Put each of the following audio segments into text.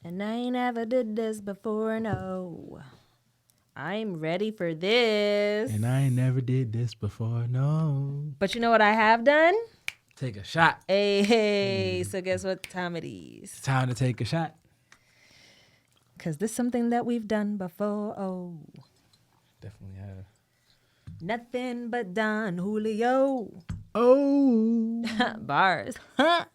And I ain't ever did this before, no. I'm ready for this. And I ain't never did this before, no. But you know what I have done? Take a shot. Hey, so guess what time it is? It's time to take a shot. Because this is something that we've done before, oh. Definitely have. Nothing but Don Julio. Oh. Bars. Man,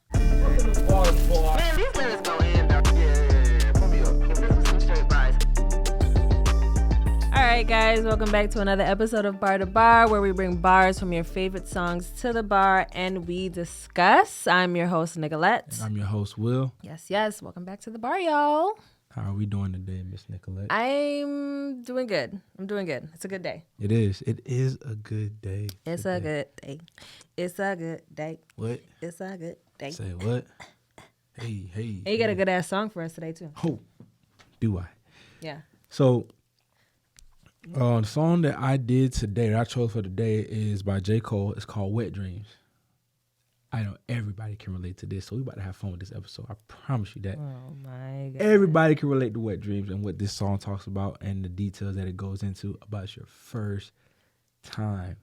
these lyrics go in. Yeah. Put me up. Some straight bars. All right, guys, welcome back to another episode of Bar2Bar, where we bring bars from your favorite songs to the bar and we discuss. I'm your host, Nicolette. And I'm your host, Will. Yes. Welcome back to the bar, y'all. How are we doing today, Miss Nicolette? I'm doing good. It's a good day. It is. It is a good day. It's a good day. It's a good day. What? It's a good day. Say what? Hey. And you got a good ass song for us today, too. Oh, do I? Yeah. So, the song that I did today, that I chose for today, is by J.Cole. It's called Wet Dreamz. I know everybody can relate to this, so we about to have fun with this episode. I promise you that. Oh, my God. Everybody can relate to Wet Dreamz and what this song talks about and the details that it goes into about your first time.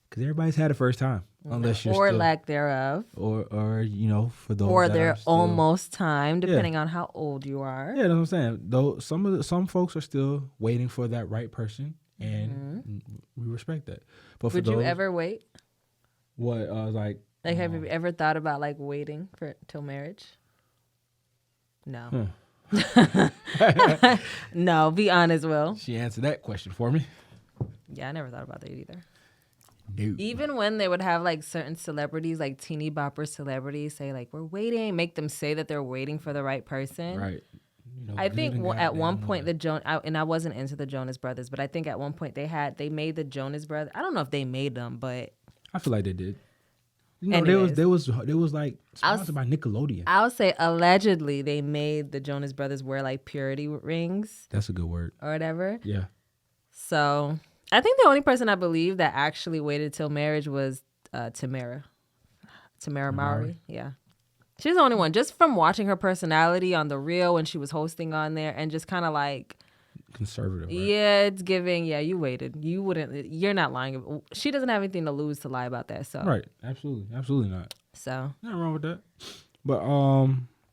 Because everybody's had a first time. Unless you're or still, lack thereof. Or you know, for those or that their are still, almost time, depending on how old you are. Yeah, that's what I'm saying. Though some folks are still waiting for that right person, and we respect that. But for Would you ever wait? What like have you ever thought about like waiting for till marriage? No. No, be honest, Will. She answered that question for me. Yeah, I never thought about that either. No. Even when they would have like certain celebrities, like teeny bopper celebrities, say like we're waiting, make them say that they're waiting for the right person. Right. You know, I think at one point and I wasn't into the Jonas Brothers, but I think at one point they made the Jonas Brothers. I don't know if they made them, but I feel like they did. You know, they was like sponsored by Nickelodeon. I'll say allegedly they made the Jonas Brothers wear like purity rings. That's a good word. Or whatever. Yeah. So I think the only person I believe that actually waited till marriage was Tamara Mowry. Yeah. She's the only one. Just from watching her personality on The Real when she was hosting on there and just kind of like conservative. Right? Yeah, it's giving. Yeah, you waited. You're not lying. She doesn't have anything to lose to lie about that. So right, absolutely not. So nothing wrong with that. But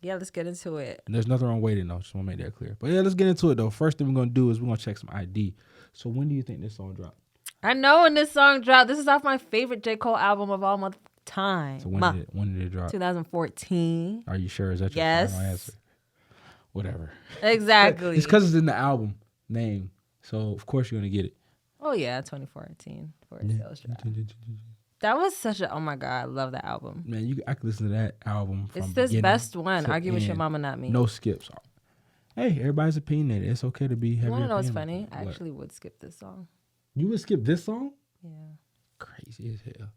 yeah, let's get into it. There's nothing wrong waiting though. Just want to make that clear. But yeah, let's get into it though. First thing we're gonna do is we're gonna check some ID. So when do you think this song dropped? I know when this song dropped. This is off my favorite J. Cole album of all time. So when did it drop? 2014. Are you sure? Is that your final answer? Whatever. Exactly. It's because it's in the album name, so of course you're gonna get it. Oh yeah, 2014 for a sales drop. That was such a, oh my God, I love that album. Man, I could listen to that album from It's this best one. Argue with your mama, not me. No skips. Hey, everybody's opinionated. It's okay to be heavy. You want to know what's funny? I actually would skip this song. You would skip this song? Yeah. Crazy as hell.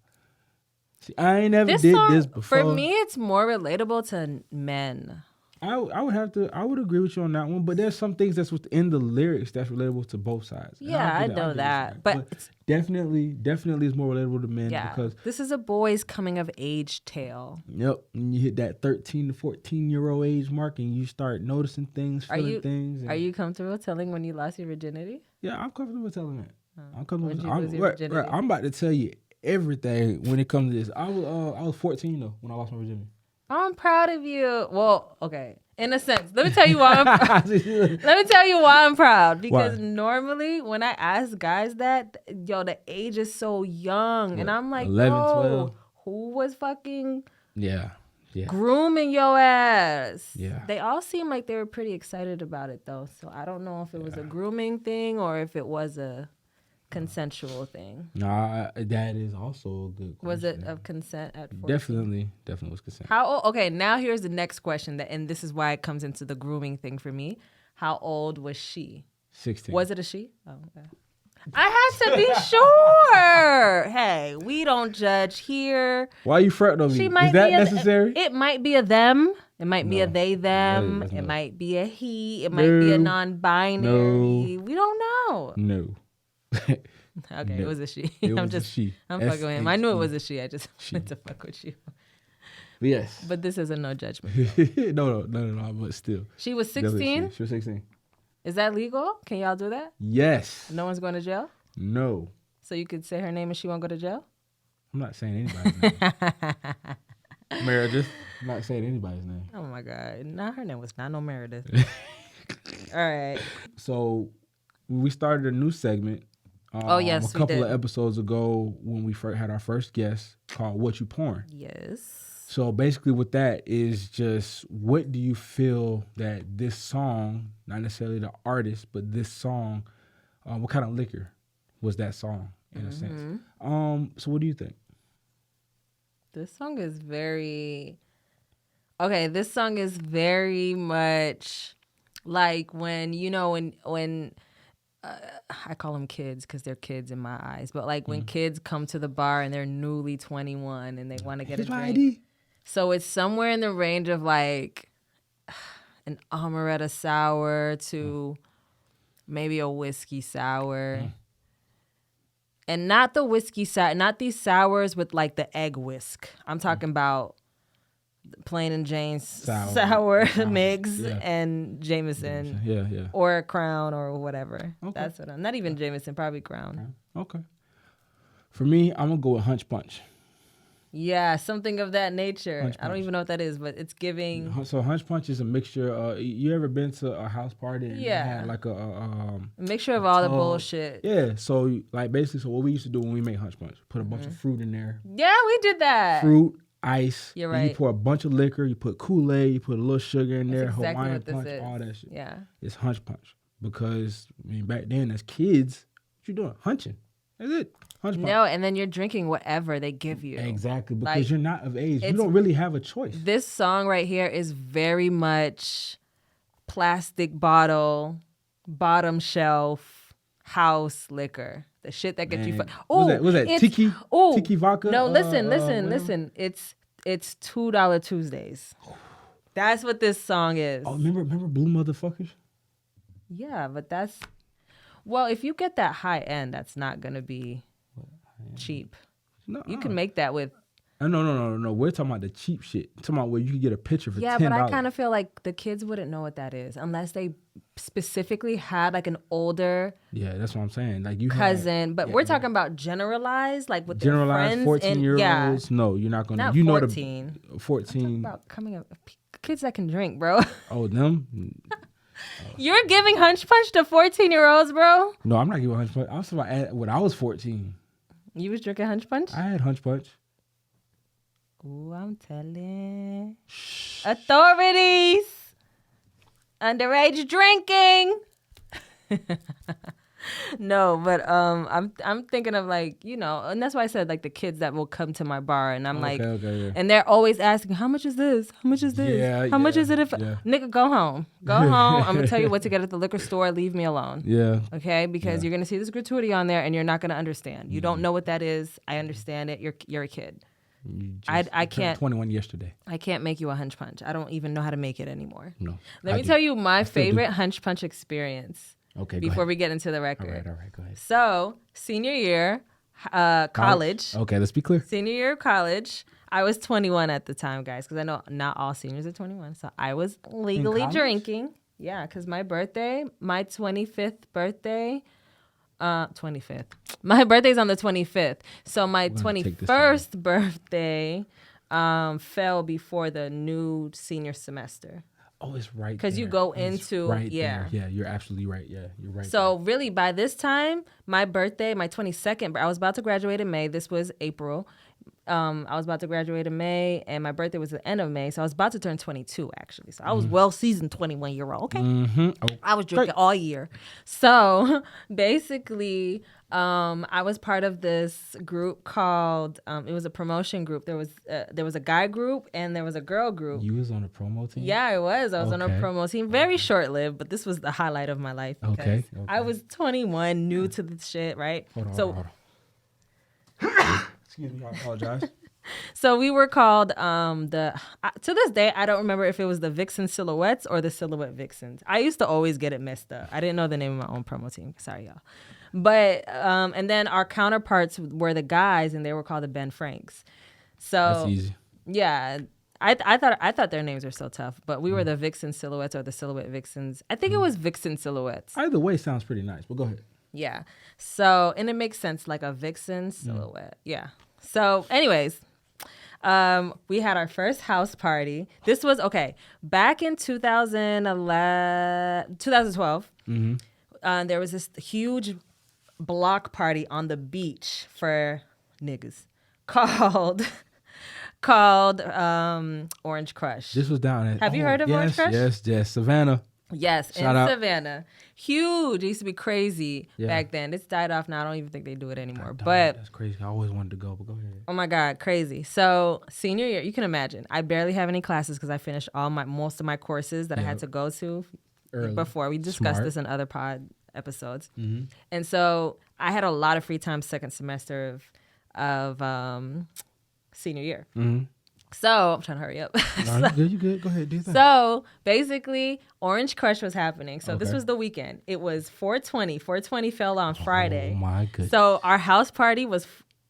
See, I ain't never did this before. For me, it's more relatable to men. I would agree with you on that one, but there's some things that's within the lyrics that's relatable to both sides. Yeah, I know that. But definitely is more relatable to men because this is a boy's coming of age tale. Yep. When you hit that 13 to 14-year-old age mark and you start noticing things, feeling things. Are you comfortable telling when you lost your virginity? Yeah, I'm comfortable telling that. I'm comfortable. I'm about to tell you everything when it comes to this. I was 14 though when I lost my virginity. I'm proud of you. Well, okay. In a sense, let me tell you why I'm proud. Because normally when I ask guys that, the age is so young. And I'm like, 11, 12. Who was fucking Yeah. grooming your ass? Yeah. They all seem like they were pretty excited about it though. So I don't know if it was a grooming thing or if it was a consensual thing. Nah, that is also a good question. Was it of consent at 14? Definitely was consent. How old? Okay, now here's the next question, and this is why it comes into the grooming thing for me. How old was she? 16. Was it a she? Oh, okay. I had to be sure. Hey, we don't judge here. Why are you fronting on me? Is that necessary? It might be a them. It might be a they, them. It might be a he. It might be a non-binary. We don't know. No. Okay, it was a she. It was a she. I'm fucking with him. I knew it was a she. I just wanted to fuck with you. But yes. But this is a no judgment. no. But still. She was Definitely 16? She was 16. Is that legal? Can y'all do that? Yes. No one's going to jail? No. So you could say her name and she won't go to jail? I'm not saying anybody's name. Meredith. I'm not saying anybody's name. Oh my God. Nah, her name was not no Meredith. All right. So we started a new segment. Oh, yes, a couple we of did. episodes ago when we had our first guest called "What You Pouring." Yes. So basically, with that is just what do you feel that this song, not necessarily the artist, but this song, what kind of liquor was that song in a sense? So what do you think? This song is very... Okay, this song is very much like when, you know, when I call them kids because they're kids in my eyes, but like when kids come to the bar and they're newly 21 and they want to get a Here's my drink. ID. So it's somewhere in the range of like an amaretto sour to maybe a whiskey sour. And not the whiskey sour, not these sours with like the egg whisk. I'm talking about plain and Jane's sour mix Yeah. and Jameson. Yeah. Or a Crown or whatever. Okay. That's what I'm... Not even Jameson, probably Crown. Okay. For me, I'm gonna go with Hunch Punch. Yeah, something of that nature. Hunch I don't Punch. even know what that is, but it's giving... So Hunch Punch is a mixture. You ever been to a house party and Yeah. they had like A mixture of all the tub? bullshit. Yeah. So like basically, so what we used to do when we make Hunch Punch, put a bunch of fruit in there, Yeah, we did that. fruit, ice. You're and You right. pour a bunch of liquor. You put Kool-Aid. You put a little sugar in there. That's exactly Hawaiian what this Punch, is. all that shit. Yeah. It's Hunch Punch because I mean back then as kids, what you doing? Hunching. That's it. Hunch Punch. No, and then you're drinking whatever they give you. Exactly, because Like, you're not of age. You it's- don't really have a choice. This song right here is very much plastic bottle, bottom shelf, house liquor. The shit that gets you... Man. Oh, Was that Tiki? Ooh. Tiki vodka? No, listen. whatever? It's $2 Tuesdays. That's what this song is. Oh, remember Blue Motherfuckers? Yeah, but that's... Well, if you get that high end, that's not going to be cheap. No, You can make that with... No. We're talking about the cheap shit. Talking about where you can get a picture for $10. Yeah, but I kind of feel like the kids wouldn't know what that is unless they specifically had like an older Yeah, that's what I'm saying. Like you cousin. But yeah, we're talking about generalized, like with generalized their friends. 14-year-olds. Yeah, No, you're not gonna. not you 14. know the 14. About coming up... Kids that can drink, bro. Oh, them? You're giving hunch punch to 14-year-olds, bro? No, I'm not giving hunch punch. I was talking about when I was 14. You was drinking hunch punch? I had hunch punch. Ooh, I'm telling. Authorities. Underage drinking. No, but I'm thinking of like, you know, and that's why I said like the kids that will come to my bar and I'm like, Okay. and they're always asking, how much is this? How much is this? Yeah, How much yeah, is it if yeah. nigga go home? Go home. I'm gonna tell you what to get at the liquor store. Leave me alone. Yeah. Okay, because you're gonna see this gratuity on there and you're not gonna understand. You don't Mm-hmm. know what that is. I understand it. You're a kid. You I turned can't 21 yesterday. I can't make you a hunch punch. I don't even know how to make it anymore. No. Let I me do. tell you my still do. favorite hunch punch experience Okay. before we get into the All record. right. Go ahead. So, senior year, college. Okay, let's be clear. Senior year of college. I was 21 at the time, guys, because I know not all seniors are 21. So I was legally college? drinking. Yeah, because my 25th birthday, 25th. My birthday's on the 25th. So my gonna take this 21st birthday fell before the new senior semester. Oh, it's right. 'Cause you there. go It's into- right yeah. there. Yeah, you're absolutely right. Yeah, you're right. So really, by this time, my birthday, my 22nd, I was about to graduate in May. This was April. I was about to graduate in May, and my birthday was the end of May. So I was about to turn 22, actually. So I was well-seasoned 21-year-old. Okay. Mm-hmm. Oh, I was drinking all year. So basically, I was part of this group called, it was a promotion group. There was a guy group and there was a girl group. you was on a promo team? Yeah, I was. I was on a Okay. promo team. Very short-lived, but this was the highlight of my life. Because Okay. I was 21, new to the shit, right? Hold on. Excuse me, I apologize. So we were called to this day, I don't remember if it was the Vixen Silhouettes or the Silhouette Vixens. I used to always get it messed up. I didn't know the name of my own promo team. Sorry, y'all. But, and then our counterparts were the guys and they were called the Ben Franks. So That's easy. yeah, I thought their names were so tough, but we were the Vixen Silhouettes or the Silhouette Vixens. I think it was Vixen Silhouettes. Either way sounds pretty nice, but go ahead. Yeah. So, and it makes sense, like a Vixen silhouette. Yeah. So, anyways, we had our first house party. This was, back in 2012, there was this huge block party on the beach for niggas called Orange Crush. This was down at... Have you heard of Orange Crush? Yes, Savannah. Yes, Shout in out. Savannah. Huge. It used to be crazy back then. It's died off now. I don't even think they do it anymore. But that's crazy. I always wanted to go, but go ahead. oh my God, crazy. So senior year, you can imagine. I barely have any classes because I finished most of my courses that I had to go to Early. before. We discussed Smart. this in other pod episodes. And so I had a lot of free time second semester of senior year. So I'm trying to hurry up. You good? Go ahead, do your thing. So basically, Orange Crush was happening. So this was the weekend. It was 420. 420 fell on Friday. Oh my goodness. So our house party was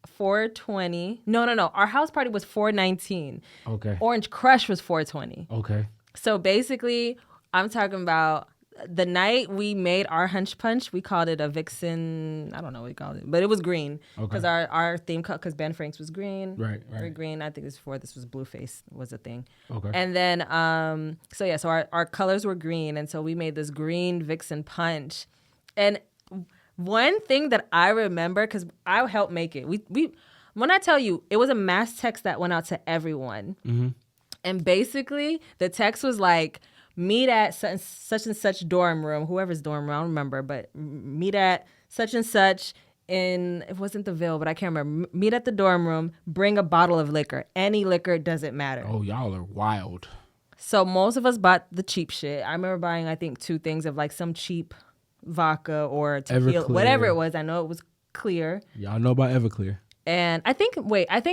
420. No. Our house party was 419. Okay. Orange Crush was 420. Okay. So basically, I'm talking about the night we made our hunch punch. We called it a Vixen. I don't know what we called it, but it was green because our theme because Ben Franks was green. Right. Very green. I think this was Blueface was a thing. Okay. And then so our colors were green, and so we made this green Vixen punch. And one thing that I remember, because I helped make it, we when I tell you, it was a mass text that went out to everyone. And basically the text was like, meet at such and such dorm room, whoever's dorm room, I don't remember, but meet at such and such it wasn't the Ville, but I can't remember. Meet at the dorm room, bring a bottle of liquor. Any liquor, doesn't matter. Oh, y'all are wild. So most of us bought the cheap shit. I remember buying, I think, 2 things of like some cheap vodka or tequila, Everclear. whatever it was. I know it was clear. Y'all know about Everclear. And I think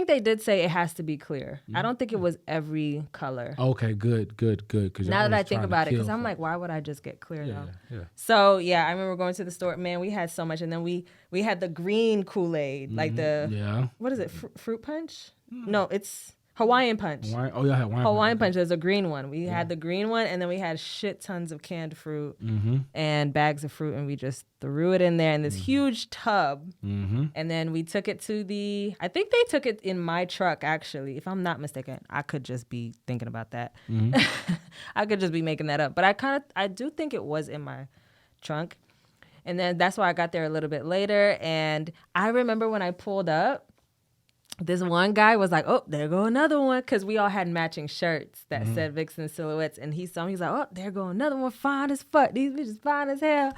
they did say it has to be clear. I don't think it was every color. Okay, good. Cause Now that I think about it, because I'm like, why would I just get clear though? Yeah. So yeah, I remember going to the store. Man, we had so much, and then we had the green Kool-Aid, like the what is it? Fruit punch? No, it's Hawaiian punch. Oh, y'all had Hawaiian punch. There's a green one. We had the green one, and then we had shit tons of canned fruit and bags of fruit, and we just threw it in there in this huge tub. And then we took it to I think they took it in my truck, actually. If I'm not mistaken, I could just be thinking about that. I could just be making that up. But I do think it was in my trunk. And then that's why I got there a little bit later. And I remember when I pulled up, this one guy was like, oh, there go another one. Because we all had matching shirts that said Vixen Silhouettes. And he saw me, he's like, oh, there go another one, fine as fuck. These bitches fine as hell.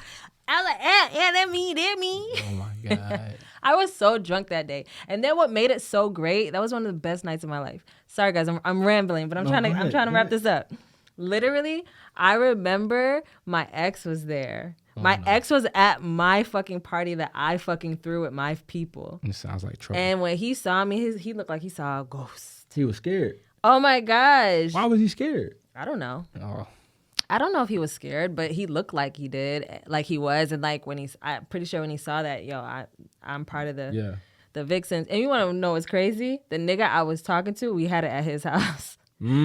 I was like, yeah, that me. Oh my God. I was so drunk that day. And then what made it so great, that was one of the best nights of my life. Sorry, guys, I'm rambling, but I'm trying to wrap this up. Literally, I remember my ex was there. My ex was at my fucking party that I fucking threw with my people. It sounds like trouble. And when he saw me, he looked like he saw a ghost. He was scared. Oh my gosh. Why was he scared? I don't know. Oh. I don't know if he was scared, but he looked like he did, like he was. And like I'm pretty sure when he saw that, I'm part of the Vixens. And you want to know what's crazy? The nigga I was talking to, we had it at his house.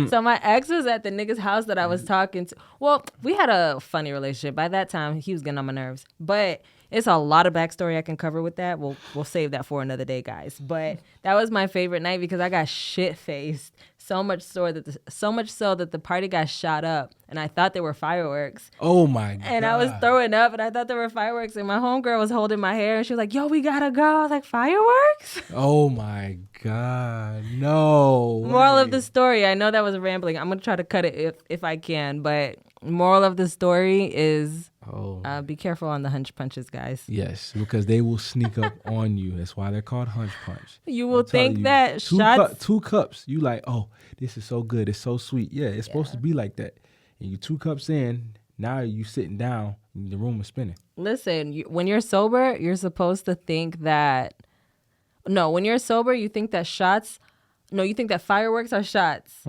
So my ex was at the nigga's house that I was talking to. Well, we had a funny relationship. By that time, he was getting on my nerves. But it's a lot of backstory I can cover with that. We'll save that for another day, guys. But that was my favorite night because I got shit-faced. So much so that the party got shot up, and I thought they were fireworks. Oh my God! And I was throwing up, and I thought they were fireworks. And my homegirl was holding my hair, and she was like, "Yo, we gotta go." I was like, "Fireworks?" Oh my God! No. Moral of the story. I know that was rambling. I'm gonna try to cut it if I can, but moral of the story is be careful on the hunch punches, guys. Yes, because they will sneak up on you. That's why they're called hunch punch. You will think that shots. 2 cups. You like, oh, this is so good. It's so sweet. Yeah, it's supposed to be like that. And you 2 cups in, now you sitting down and the room is spinning. Listen, when you're sober, you're supposed to think that. No, when you're sober, you think that shots. No, you think that fireworks are shots.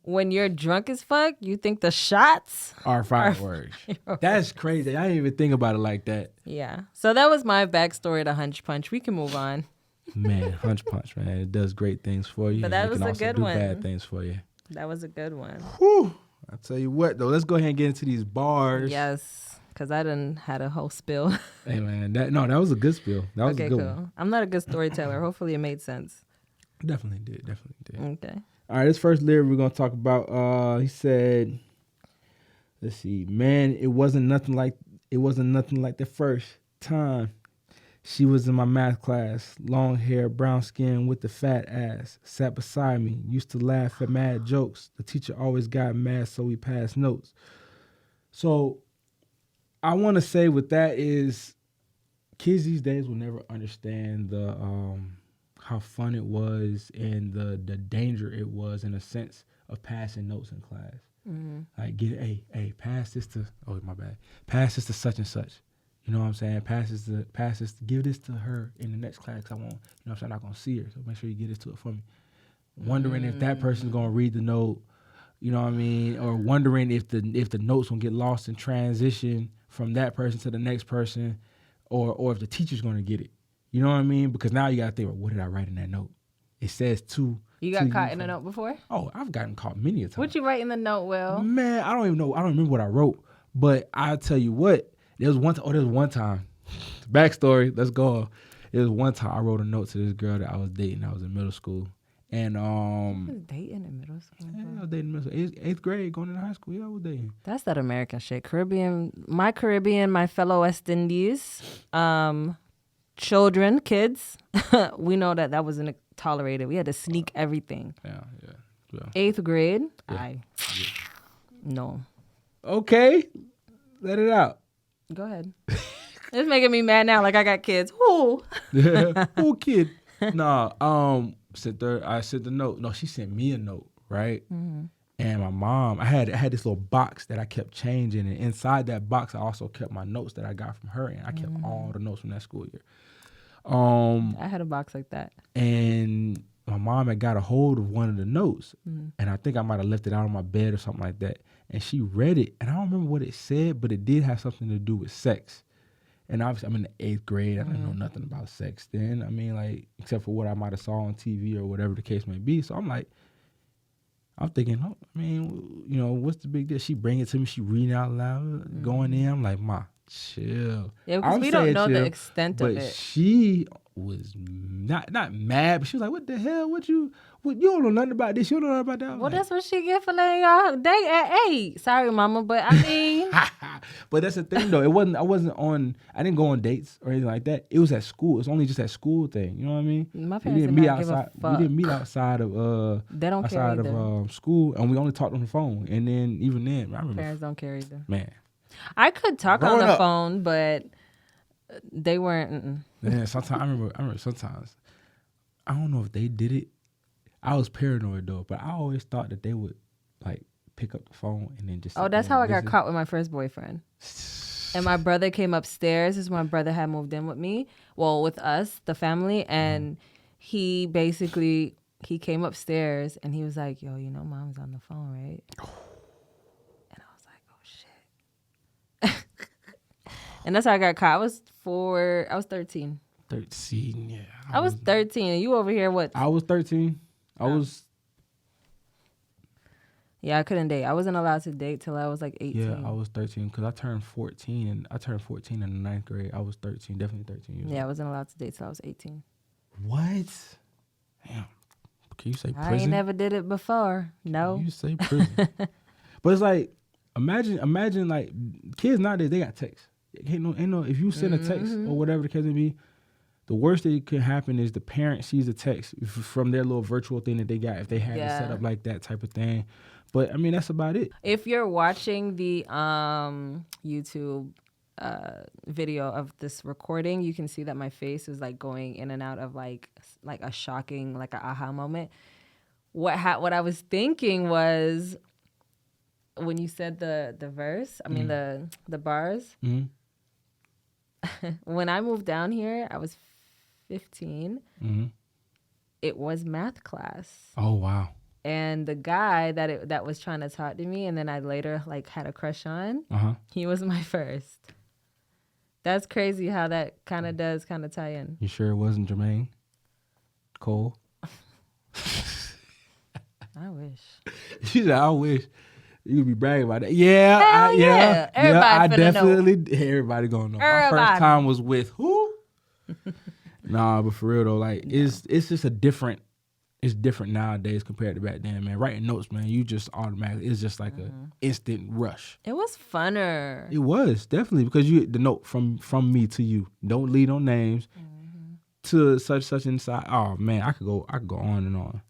When you're drunk as fuck, you think the shots are fireworks. That's crazy. I didn't even think about it like that. Yeah. So that was my backstory to Hunch Punch. We can move on. Man, Hunch Punch, man. It does great things for you. But that was a good one. Bad things for you. That was a good one. Whew. I tell you what, though, let's go ahead and get into these bars. Yes, because I done had a whole spill. Hey, man, that was a good spill. That was Okay, a good cool. one. I'm not a good storyteller. Hopefully it made sense. Definitely did. Okay. All right, this first lyric we're going to talk about, he said, let's see, man, it wasn't nothing like the first time. She was in my math class, long hair, brown skin with the fat ass, sat beside me, used to laugh at mad jokes. The teacher always got mad, so we passed notes. So I want to say with that is kids these days will never understand the how fun it was and the danger it was in a sense of passing notes in class. Mm-hmm. Like hey, pass this to pass this to such and such. You know what I'm saying? Pass this, give this to her in the next class. 'Cause I won't, you know what I'm saying? I'm not gonna see her, so make sure you get this to her for me. Wondering if that person's gonna read the note, you know what I mean? Or wondering if the notes gonna get lost in transition from that person to the next person, or if the teacher's gonna get it. You know what I mean? Because now you gotta think, well, what did I write in that note? It says to. You got caught in a note before? Oh, I've gotten caught many a time. What you write in the note, Will? Man, I don't even know. I don't remember what I wrote. But I'll tell you what. There was one time. Backstory. Let's go. There was one time I wrote a note to this girl that I was dating. I was in middle school. And You was dating in middle school? yeah, I was dating in middle school. Eighth grade, going into high school. Yeah, I was dating. That's that American shit. My fellow West Indies, children, kids, we know that wasn't tolerated. We had to sneak everything. Yeah. 8th grade, Yeah. No. Okay. Let it out. Go ahead. It's making me mad now. Like I got kids. Who? Who kid? Nah. I sent the note. No, she sent me a note, right? Mm-hmm. And my mom, I had this little box that I kept changing, and inside that box, I also kept my notes that I got from her, and I kept all the notes from that school year. I had a box like that. And my mom had got a hold of one of the notes, and I think I might have left it out on my bed or something like that. And she read it, and I don't remember what it said, but it did have something to do with sex. And obviously, I'm in the 8th grade. I didn't know nothing about sex then. I mean, like, except for what I might have saw on TV or whatever the case may be. So I'm thinking, oh, I mean, you know, what's the big deal? She bring it to me. She reading out loud, going in. I'm like, Ma, chill. Yeah, because we don't know the extent of it. But she was not mad, but she was like, what the hell? You don't know nothing about this. You don't know nothing about that. Well, that's what she get for letting y'all date at 8. Sorry, mama, but I mean. But that's the thing, though. I didn't go on dates or anything like that. It was at school. It's only just that school thing. You know what I mean? My parents did not give a fuck. We didn't meet outside of they don't care either. School, and we only talked on the phone. And then even then, I remember parents don't care either. Man, I could talk on the phone, but they weren't. Yeah, sometimes I remember sometimes. I don't know if they did it. I was paranoid though, but I always thought that they would like pick up the phone and then just. Oh, that's how I got caught with my first boyfriend. And my brother came upstairs. This is when my brother had moved in with me. Well, with us, the family, and he came upstairs and he was like, "Yo, you know, mom's on the phone, right?" And I was like, "Oh shit." And that's how I got caught. I was 13. 13, yeah. I was 13, and you over here what? I was 13. Yeah, I couldn't date. I wasn't allowed to date till I was like 18. Yeah, I was 13 because I turned 14 in the 9th grade. I was 13, definitely 13 years old. Yeah, I wasn't allowed to date till I was 18. What? Damn. Can you say prison? I ain't never did it before. No. You say prison. But it's like, imagine like kids nowadays, they got text. Ain't no, if you send a text or whatever the case may be, the worst that could happen is the parent sees the text from their little virtual thing that they got if they had it set up like that type of thing. But I mean, that's about it. If you're watching the YouTube video of this recording, you can see that my face is like going in and out of like a shocking, like a aha moment. What I was thinking was when you said the verse, I mean the bars. Mm-hmm. When I moved down here, I was 15. Mm-hmm. It was math class. Oh wow. And the guy that was trying to talk to me, and then I later like had a crush on, he was my first. That's crazy how that kind of does kind of tie in. You sure it wasn't Jermaine Cole? I wish. She said, I wish you could be bragging about that. Yeah, Hell yeah. Everybody finna know. Everybody gonna know. My Everybody. first time was with who? Nah, but for real though, like it's just it's different nowadays compared to back then, man. Writing notes, man, you just automatically, it's just like a instant rush. It was funner. It was definitely because the note from me to you, don't lead on names to such inside. Oh man, I could go on and on.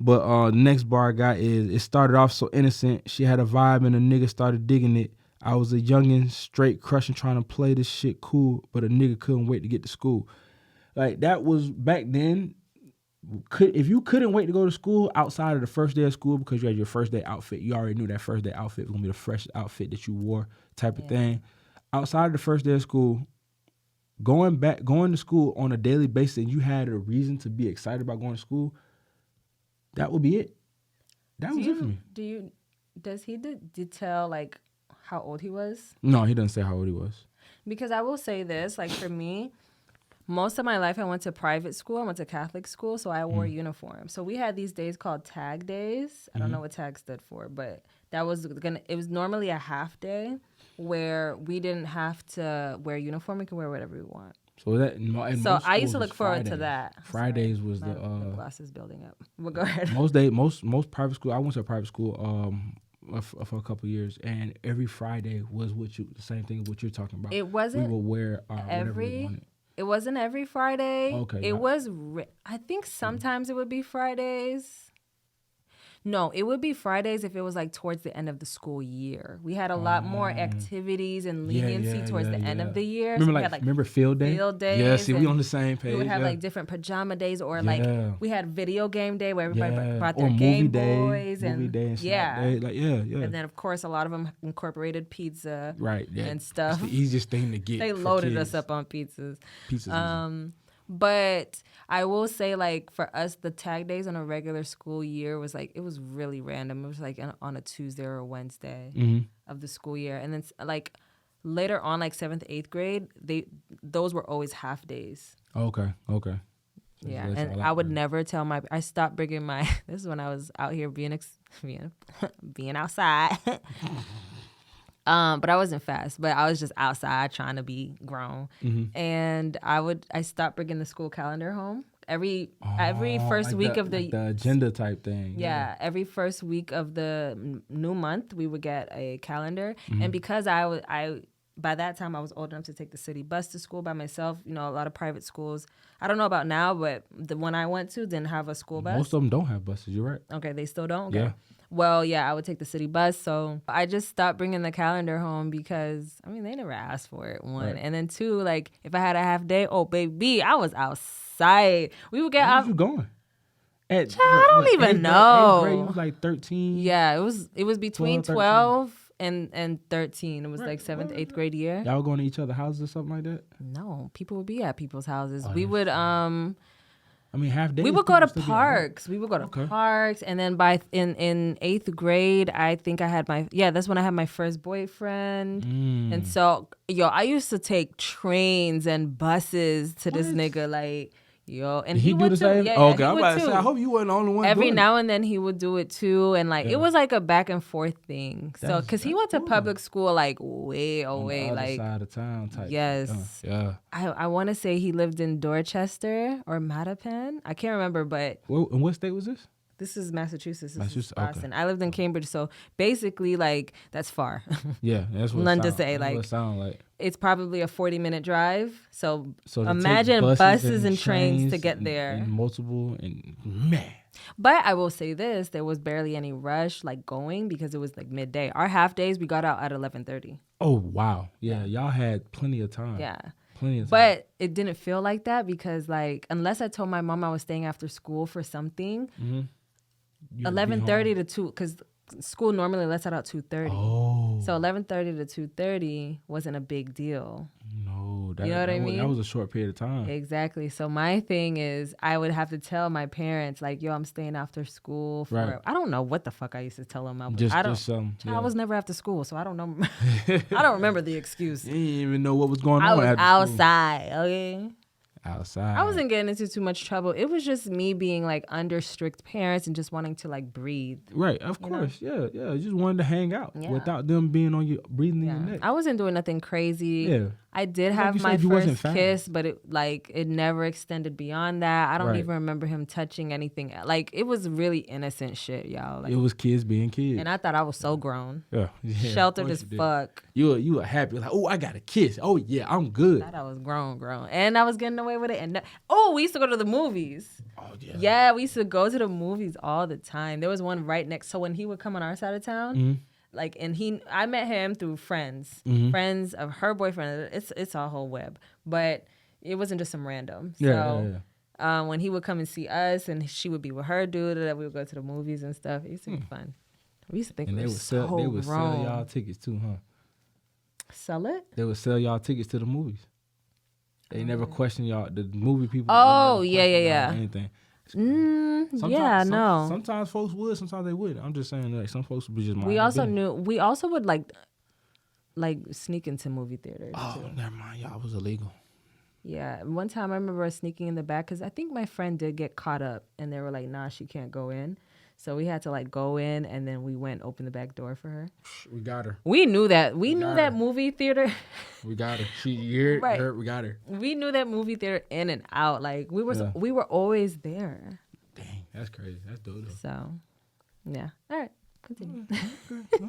But the next bar I got is, it started off so innocent. She had a vibe and a nigga started digging it. I was a youngin', straight crushing, trying to play this shit cool, but a nigga couldn't wait to get to school. Like that was back then. If you couldn't wait to go to school outside of the first day of school because you had your first day outfit, you already knew that first day outfit was gonna be the fresh outfit that you wore, type of thing. Outside of the first day of school, going to school on a daily basis, and you had a reason to be excited about going to school, that would be it. That was it for me. Does he detail like how old he was? No, he doesn't say how old he was. Because I will say this, like for me, most of my life I went to private school. I went to Catholic school, so I wore uniform. So we had these days called tag days. I don't know what tag stood for, but it was normally a half day where we didn't have to wear uniform. We could wear whatever we want. So I used to look forward to that. Fridays was the glasses building up. Well, go ahead. Most private school. I went to a private school for a couple of years, and every Friday was the same thing what you're talking about. It wasn't. We would wear whatever we wanted. It wasn't every Friday. Okay. It was. I think sometimes it would be Fridays. No, it would be Fridays if it was like towards the end of the school year. We had a lot more activities and leniency towards the end of the year. Remember field day? Field days. Yeah, see, we on the same page. We would have like different pajama days, or like we had video game day where everybody brought their Game Boys and movie day and day. Like And then of course a lot of them incorporated pizza, and stuff. That's the easiest thing to get. They loaded us up on pizzas. But I will say, like, for us, the tag days on a regular school year was like, it was really random. It was like on a Tuesday or a Wednesday of the school year. And then like later on, like 7th, 8th grade, those were always half days. Okay. Yeah, and I would never tell I stopped bringing this is when I was out here being outside. But I wasn't fast, but I was just outside trying to be grown. And I stopped bringing the school calendar home every first like of the agenda type thing. Yeah, every first week of the new month we would get a calendar. And because I by that time I was old enough to take the city bus to school by myself. You know, a lot of private schools, I don't know about now, but the one I went to didn't have a school bus. Most of them don't have buses. You're right. Okay, they still don't. Okay. Yeah. Well, yeah, I would take the city bus. So I just stopped bringing the calendar home because, I mean, they never asked for it, one. Right. And then two, like, if I had a half day, oh, baby, I was outside. We would get out. Where was you going? I don't even know. Grade, you was like 13? Yeah, it was between 12 and 13. It was like 7th, 8th grade year. Y'all were going to each other's houses or something like that? No, people would be at people's houses. We would, I mean, half days. We would go to parks. Parks, and then in 8th grade, I think I had that's when I had my first boyfriend. And so, I used to take trains and buses to this nigga, like, and he do the same. Yeah, okay, I'm about to say, I hope you wasn't the only one. Every now and then he would do it too, and like it was like a back and forth thing. So, because he went to public school like way away, like side of town type. Yes, yeah. I want to say he lived in Dorchester or Mattapan. I can't remember, but in what state was this? This is Massachusetts. This is Boston. Okay. I lived in Cambridge, so basically, like, that's far. Yeah, that's what None to say. Like, what it sound like. It's probably a 40-minute drive. So imagine buses and trains to get there. And multiple, and man. But I will say this: there was barely any rush, like going, because it was like midday. Our half days, we got out at 11:30. Oh wow! Yeah, y'all had plenty of time. Yeah. Plenty of time. But it didn't feel like that because, like, unless I told my mom I was staying after school for something. 11:30 to 2, because school normally lets out at 2:30. Oh. So 11:30 to 2:30 wasn't a big deal. No, you know what I mean? That was a short period of time. Exactly. So my thing is, I would have to tell my parents, like, I'm staying after school for. Right. I don't know what the fuck I used to tell them. I was never after school, so I don't know. I don't remember the excuse. You didn't even know what was going on. I was outside. Okay. outside. I wasn't getting into too much trouble. It was just me being like under strict parents and just wanting to like breathe. Right, of You know? course. Yeah. You just wanted to hang out Yeah. without them being on you, breathing in your neck. I wasn't doing nothing crazy. Yeah. I did Like have you my said, you wasn't first fast. kiss, but it never extended beyond that. I don't Right. even remember him touching anything. Like it was really innocent shit, y'all. Like, It was kids being kids. and I thought I was so grown. yeah. Sheltered of as course you did. fuck. You were happy. Like, oh, I got a kiss. Oh, yeah, I'm good. Thought I was grown. And I was getting away with it. And we used to go to the movies. Oh, yeah. Yeah, we used to go to the movies all the time. There was one right next. So when he would come on our side of town, Mm-hmm. like, and I met him through friends of her boyfriend. It's a whole web, but it wasn't just some random. So when he would come and see us, and she would be with her dude, that we would go to the movies and stuff. It used to be fun. We used to think And we they were would so sell, grown. sell y'all tickets too, huh? Sell it? They would sell y'all tickets to the movies. They never question y'all. The movie people. Oh, they never question yeah. y'all Anything. No. Sometimes folks would. Sometimes they wouldn't. I'm just saying, like, some folks would be just. We also would like sneak into movie theaters. Oh, too. never mind. Y'all was illegal. Yeah, one time I remember us sneaking in the back because I think my friend did get caught up, and they were like, "Nah, she can't go in." So we had to like go in, and then we went open the back door for her. We got her. We knew that. We knew got that her. movie theater. We got her. You Right. heard, we got her. We knew that movie theater in and out. Like we Yeah. were always there. Dang, that's crazy. That's dope. So, yeah. All right, continue.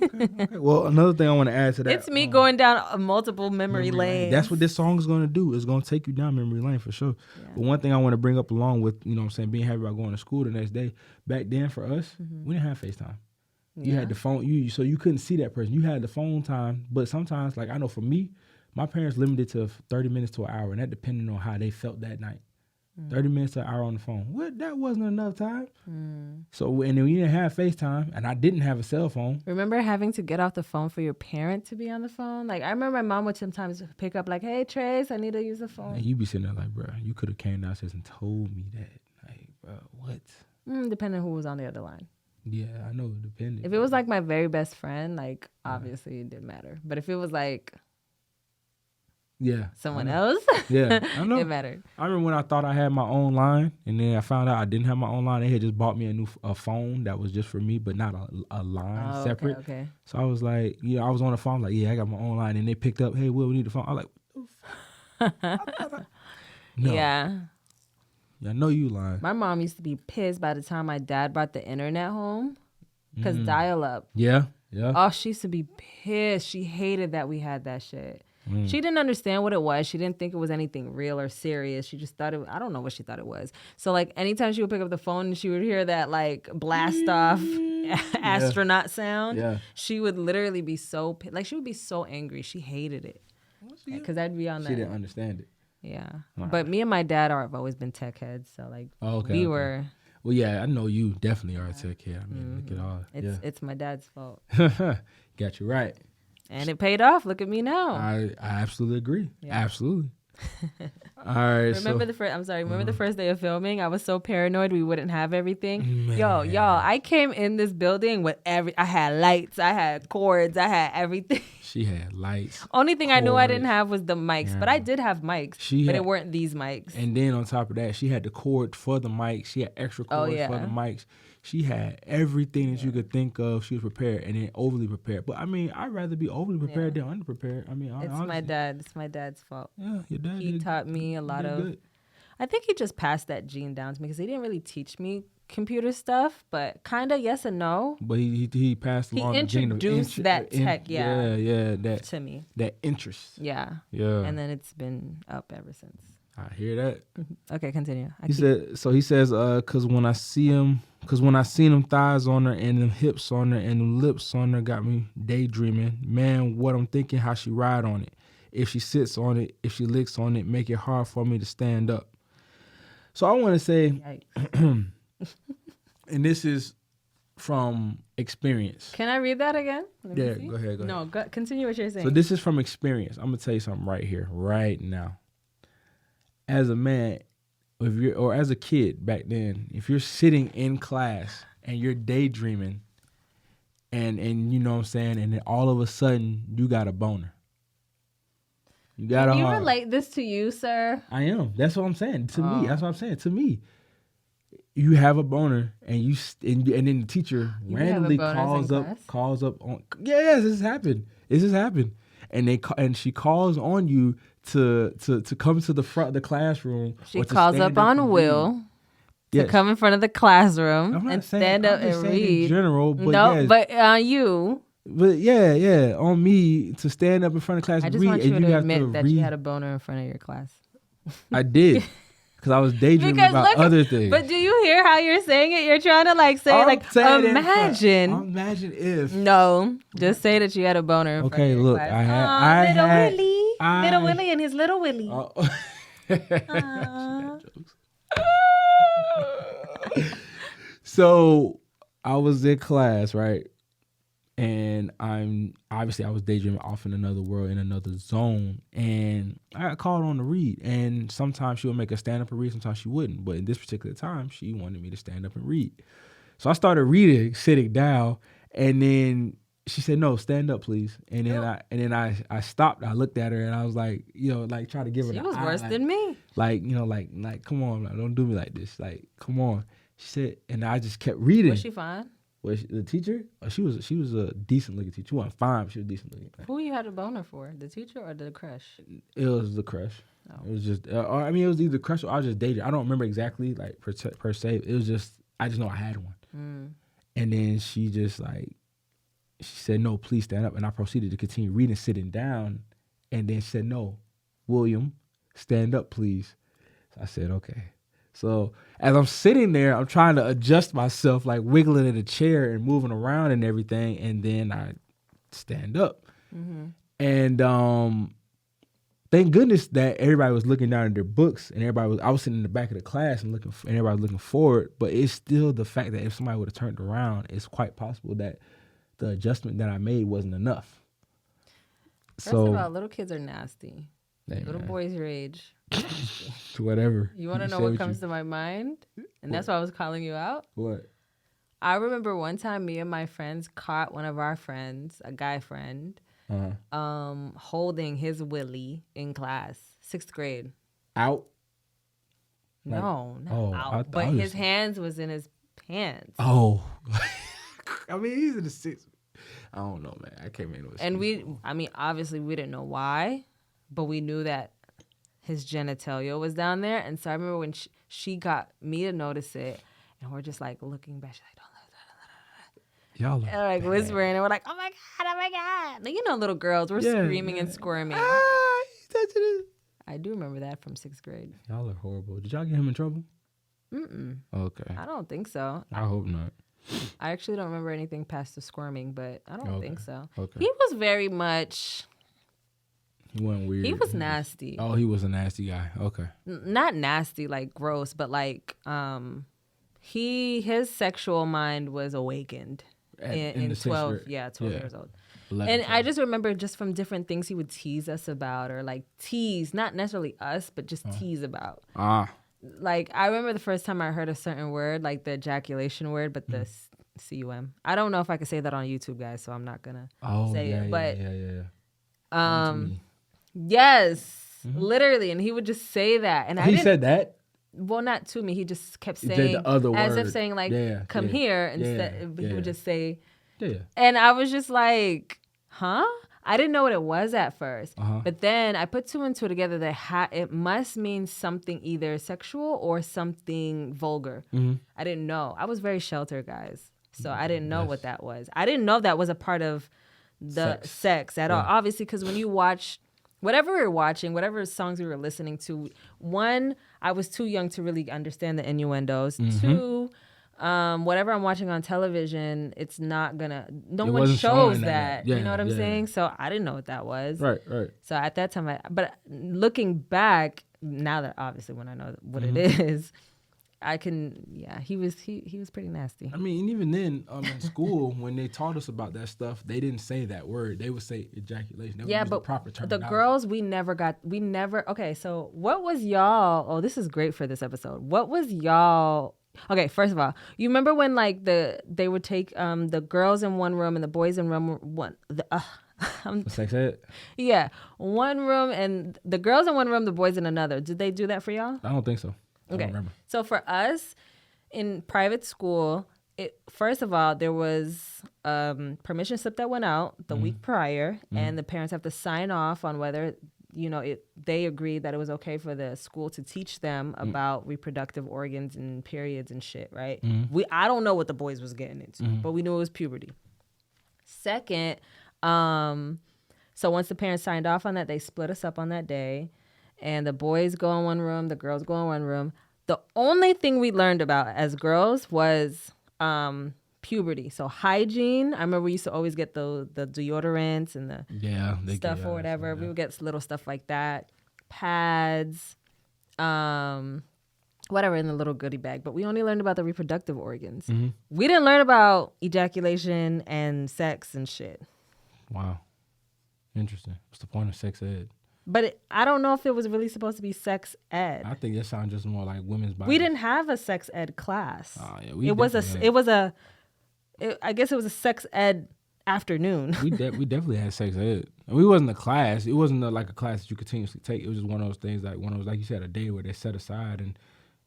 Okay. Well, another thing I want to add to that. It's me going down a multiple memory lanes. That's what this song is going to do. It's going to take you down memory lane for sure. Yeah. But one thing I want to bring up along with, you know what I'm saying, being happy about going to school the next day. Back then for us, we didn't have FaceTime. You had the phone, so you couldn't see that person. You had the phone time, but sometimes, like I know for me, my parents limited to 30 minutes to an hour, and that depended on how they felt that night. 30 minutes to an hour on the phone. What? That wasn't enough time. So, and then we didn't have FaceTime, and I didn't have a cell phone. Remember having to get off the phone for your parent to be on the phone? Like, I remember my mom would sometimes pick up like, "Hey, Trace, I need to use the phone." And you be sitting there like, bro, you could have came downstairs and told me that. Like, bro, what? Depending who was on the other line. Yeah, I know, it depended. If it was like my very best friend, like, obviously it didn't matter. But if it was like someone else, yeah, I know. it mattered. I remember when I thought I had my own line, and then I found out I didn't have my own line. They had just bought me a phone that was just for me, but not a line separate. Okay. So I was like, I was on the phone like, I got my own line, and they picked up, hey, Will, we need the phone. I was like, what the fuck? No. Yeah. I know you lying. My mom used to be pissed by the time my dad brought the internet home because dial up. Yeah. Oh, she used to be pissed. She hated that we had that shit. She didn't understand what it was. She didn't think it was anything real or serious. She just thought I don't know what she thought it was. So like anytime she would pick up the phone and she would hear that like blast off astronaut sound, she would literally be so like she would be so angry. She hated it because I'd be on that. She didn't understand it. Yeah, but me and my dad have always been tech heads. So like we were. Well, yeah, I know you definitely are a tech kid. I mean, look at all. It's my dad's fault. Got you right. And it paid off. Look at me now. I absolutely agree. Yeah. Absolutely. All right. Remember the first day of filming? I was so paranoid we wouldn't have everything. Man. Y'all, I came in this building with I had lights, I had cords, I had everything. She had lights. Only thing cords. I knew I didn't have was the mics, but I did have mics, but it weren't these mics. And then on top of that, she had the cord for the mics. She had extra cords for the mics. She had everything that you could think of. She was prepared and then overly prepared. But I mean, I'd rather be overly prepared than underprepared. I mean, honestly. My dad. It's my dad's fault. Yeah, your dad. He taught me a lot of. Good. I think he just passed that gene down to me because he didn't really teach me computer stuff, but kind of yes and no. But he passed along. He introduced that tech, that to me. That interest. Yeah. And then it's been up ever since. I hear that. Okay, continue. He says, cause when I seen them thighs on her and them hips on her and them lips on her got me daydreaming. Man, what I'm thinking, how she ride on it. If she sits on it, if she licks on it, make it hard for me to stand up. So I want to say, and this is from experience. Can I read that again? Go ahead. No, continue what you're saying. So this is from experience. I'm gonna tell you something right here, right now. As a man, or as a kid back then, if you're sitting in class and you're daydreaming, and you know what I'm saying, and then all of a sudden you got a boner. You got Can you hard. relate this to you, sir? I am. That's what I'm saying. To me, that's what I'm saying. To me, you have a boner, and and then the teacher You have a randomly bonus in class? calls up on. Yes, this has happened. This has happened, and she calls on you to come to the front of the classroom. She or to calls stand up on and Will read. to Yes. come in front of the classroom I'm not and saying, stand I'm up just and saying read. in general, but No, yes. but on you. But yeah, on me to stand up in front of class I and just read, want you and to have admit to that read. you had a boner in front of your class. I did, because I was daydreaming about other things. But do you hear how you're saying it? You're trying to like say I'm like saying it, imagine. imagine if. No, just say that you had a boner in front of your Look, class. I had, Aw, I little had, Willie, I- little Willie and his little Willie. Oh. Aw. So I was in class, right? And I was daydreaming off in another world, in another zone, and I got called on to read. And sometimes she would make a stand up and read, sometimes she wouldn't. But in this particular time, she wanted me to stand up and read. So I started reading, sitting down, and then she said, "No, stand up, please." And then I stopped. I looked at her and I was like, like try to give her She the was eye, worse like, than me. like, like come on, like, don't do me like this. Like, come on. She said, and I just kept reading. Was she fine? The teacher? She was a decent looking teacher. She wasn't fine, but she was decent looking. Who you had a boner for? The teacher or the crush? It was the crush. Oh. It was just, it was either crush or I was just dating. I don't remember exactly, like, per se. It was just, I just know I had one. And then she just, like, she said, "No, please stand up." And I proceeded to continue reading, sitting down. And then she said, "No, William, stand up, please." So I said, "Okay." So as I'm sitting there, I'm trying to adjust myself, like wiggling in the chair and moving around and everything. And then I stand up. And thank goodness that everybody was looking down at their books, and I was sitting in the back of the class and everybody was looking forward. But it's still the fact that if somebody would have turned around, it's quite possible that the adjustment that I made wasn't enough. First of all, little kids are nasty. Hey, Little man, boys your age. whatever. You want to know what comes to my mind? And that's why I was calling you out. What? I remember one time me and my friends caught one of our friends, a guy friend, holding his willy in class, 6th grade. Out? No, not oh, out. But his hands was in his pants. Oh. I mean, he's in the 6th. I don't know, man. I came in with. And obviously we didn't know why, but we knew that his genitalia was down there. And so I remember when she got me to notice it, and we're just like looking back. She's like, Y'all and like bad. whispering, and we're like, oh my God. Like, little girls, we're screaming and squirming. He's touching it. I do remember that from 6th grade. Y'all are horrible. Did y'all get him in trouble? Mm-mm. Okay. I don't think so. I hope not. I actually don't remember anything past the squirming, but I don't think so. Okay. He was very much... He wasn't weird. He was nasty. Oh, he was a nasty guy. Okay. Not nasty, like gross, but like his sexual mind was awakened in 12 years old. 11, And 12. I just remember just from different things he would tease us about, or like tease, not necessarily us, but just tease about. Like, I remember the first time I heard a certain word, like the ejaculation word, but the C-U-M. I don't know if I could say that on YouTube, guys, so I'm not gonna say it. But yes, literally, and he would just say that, and He said that. Well, not to me. He just kept He said saying the other as word. if saying like, "Come here," instead. He would just say, Yeah. and I was just like, "Huh." I didn't know what it was at first, but then I put 2 and 2 together that it must mean something either sexual or something vulgar. I didn't know. I was very sheltered, guys, so I didn't know what that was. I didn't know that was a part of the sex at all. Obviously, because when you watch whatever we were watching, whatever songs we were listening to, one, I was too young to really understand the innuendos. 2, whatever I'm watching on television, it's not gonna. No one shows that. You know what I'm saying? So I didn't know what that was. Right. So at that time, but looking back, now that obviously when I know what it is, I can. Yeah, he was pretty nasty. I mean, and even then, in school, when they taught us about that stuff, they didn't say that word. They would say ejaculation. They would use but the proper the terminology. girls, we never. Okay, so what was y'all? Oh, this is great for this episode. What was y'all? Okay, first of all, you remember when like they would take the girls in one room and the boys in room one. For sex ed? Yeah, one room and the girls in one room, the boys in another. Did they do that for y'all? I don't think so. I Okay. don't remember. So for us in private school, first of all, there was permission slip that went out the week prior, and the parents have to sign off on whether they agreed that it was okay for the school to teach them about reproductive organs and periods and shit, right? I don't know what the boys was getting into, but we knew it was puberty. Second, so once the parents signed off on that, they split us up on that day, and the boys go in one room, the girls go in one room. The only thing we learned about as girls was puberty. So hygiene. I remember we used to always get the deodorants and the stuff or whatever. We would get little stuff like that. Pads, whatever in the little goodie bag. But we only learned about the reproductive organs. We didn't learn about ejaculation and sex and shit. Wow. Interesting. What's the point of sex ed? But I don't know if it was really supposed to be sex ed. I think that sounds just more like women's body. We didn't have a sex ed class. Oh, yeah, I guess it was a sex ed afternoon. we definitely had sex ed. We wasn't a class. It wasn't like a class that you continuously take. It was just one of those things, like you said, a day where they set aside and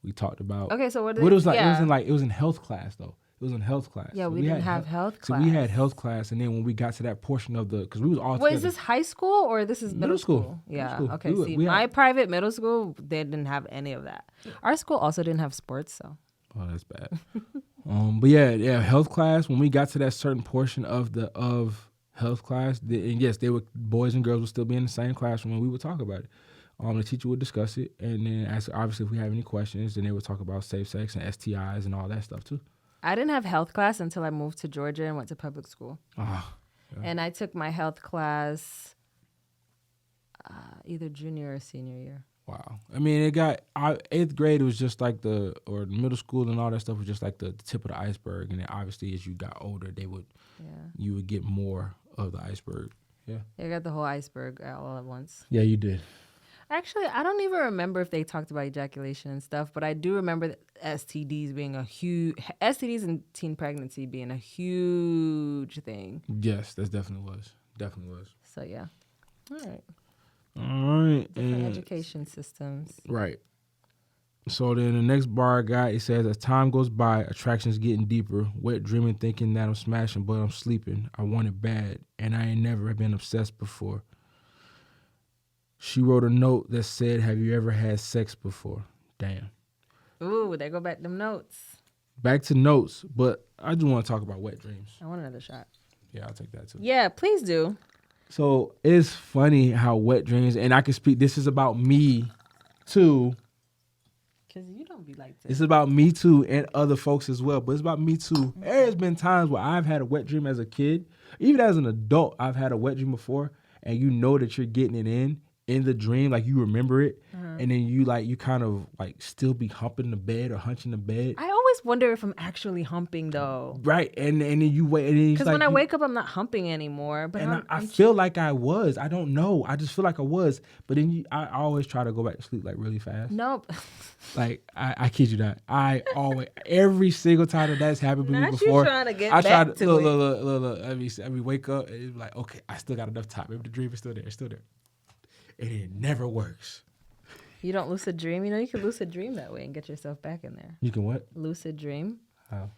we talked about. Okay, so what it was like? Yeah. It was in health class though. It was in health class. Yeah, so we didn't have health class. So we had health class, and then when we got to that portion of because we was all. Wait, is this high school or this is middle school? Yeah. Middle school. Okay. My private middle school, they didn't have any of that. Our school also didn't have sports, so. Oh, that's bad. But yeah, health class. When we got to that certain portion of health class, and yes, boys and girls would still be in the same classroom, and we would talk about it. The teacher would discuss it, and then obviously if we have any questions, then they would talk about safe sex and STIs and all that stuff too. I didn't have health class until I moved to Georgia and went to public school. Oh, yeah. And I took my health class either junior or senior year. Wow. I mean, it got 8th grade was just like or middle school and all that stuff was just like the tip of the iceberg. And then obviously as you got older, you would get more of the iceberg. Yeah. I got the whole iceberg all at once. Yeah, you did. Actually, I don't even remember if they talked about ejaculation and stuff, but I do remember that STDs and teen pregnancy being a huge thing. Yes, that definitely was. So yeah. All right. Different education systems. Right. So then the next bar I got, it says, as time goes by, attraction's getting deeper. Wet dreaming, thinking that I'm smashing, but I'm sleeping. I want it bad, and I ain't never been obsessed before. She wrote a note that said, have you ever had sex before? Damn. Ooh, there go back them notes. Back to notes, but I just want to talk about wet dreams. I want another shot. Yeah, I'll take that too. Yeah, please do. So it's funny how wet dreams, and I can speak, this is about me too. Because you don't be like this. It's about me too and other folks as well, but it's about me too. There's been times where I've had a wet dream as a kid. Even as an adult, I've had a wet dream before, and you know that you're getting it in the dream, like you remember it, and then you kind of like still be humping the bed or hunching the bed. I always wonder if I'm actually humping though. Right, and then you wait, because when I wake up, I'm not humping anymore. But I feel like I was. I don't know. I just feel like I was. But then I always try to go back to sleep like really fast. Nope. Like I kid you not. I always every single time that's happened to me before. You trying to get back to it. Look. I mean, wake up and it's like, okay, I still got enough time. Maybe the dream is still there. It's still there. And it never works. You don't lucid dream? You know, you can lucid dream that way and get yourself back in there. You can what? Lucid dream. How?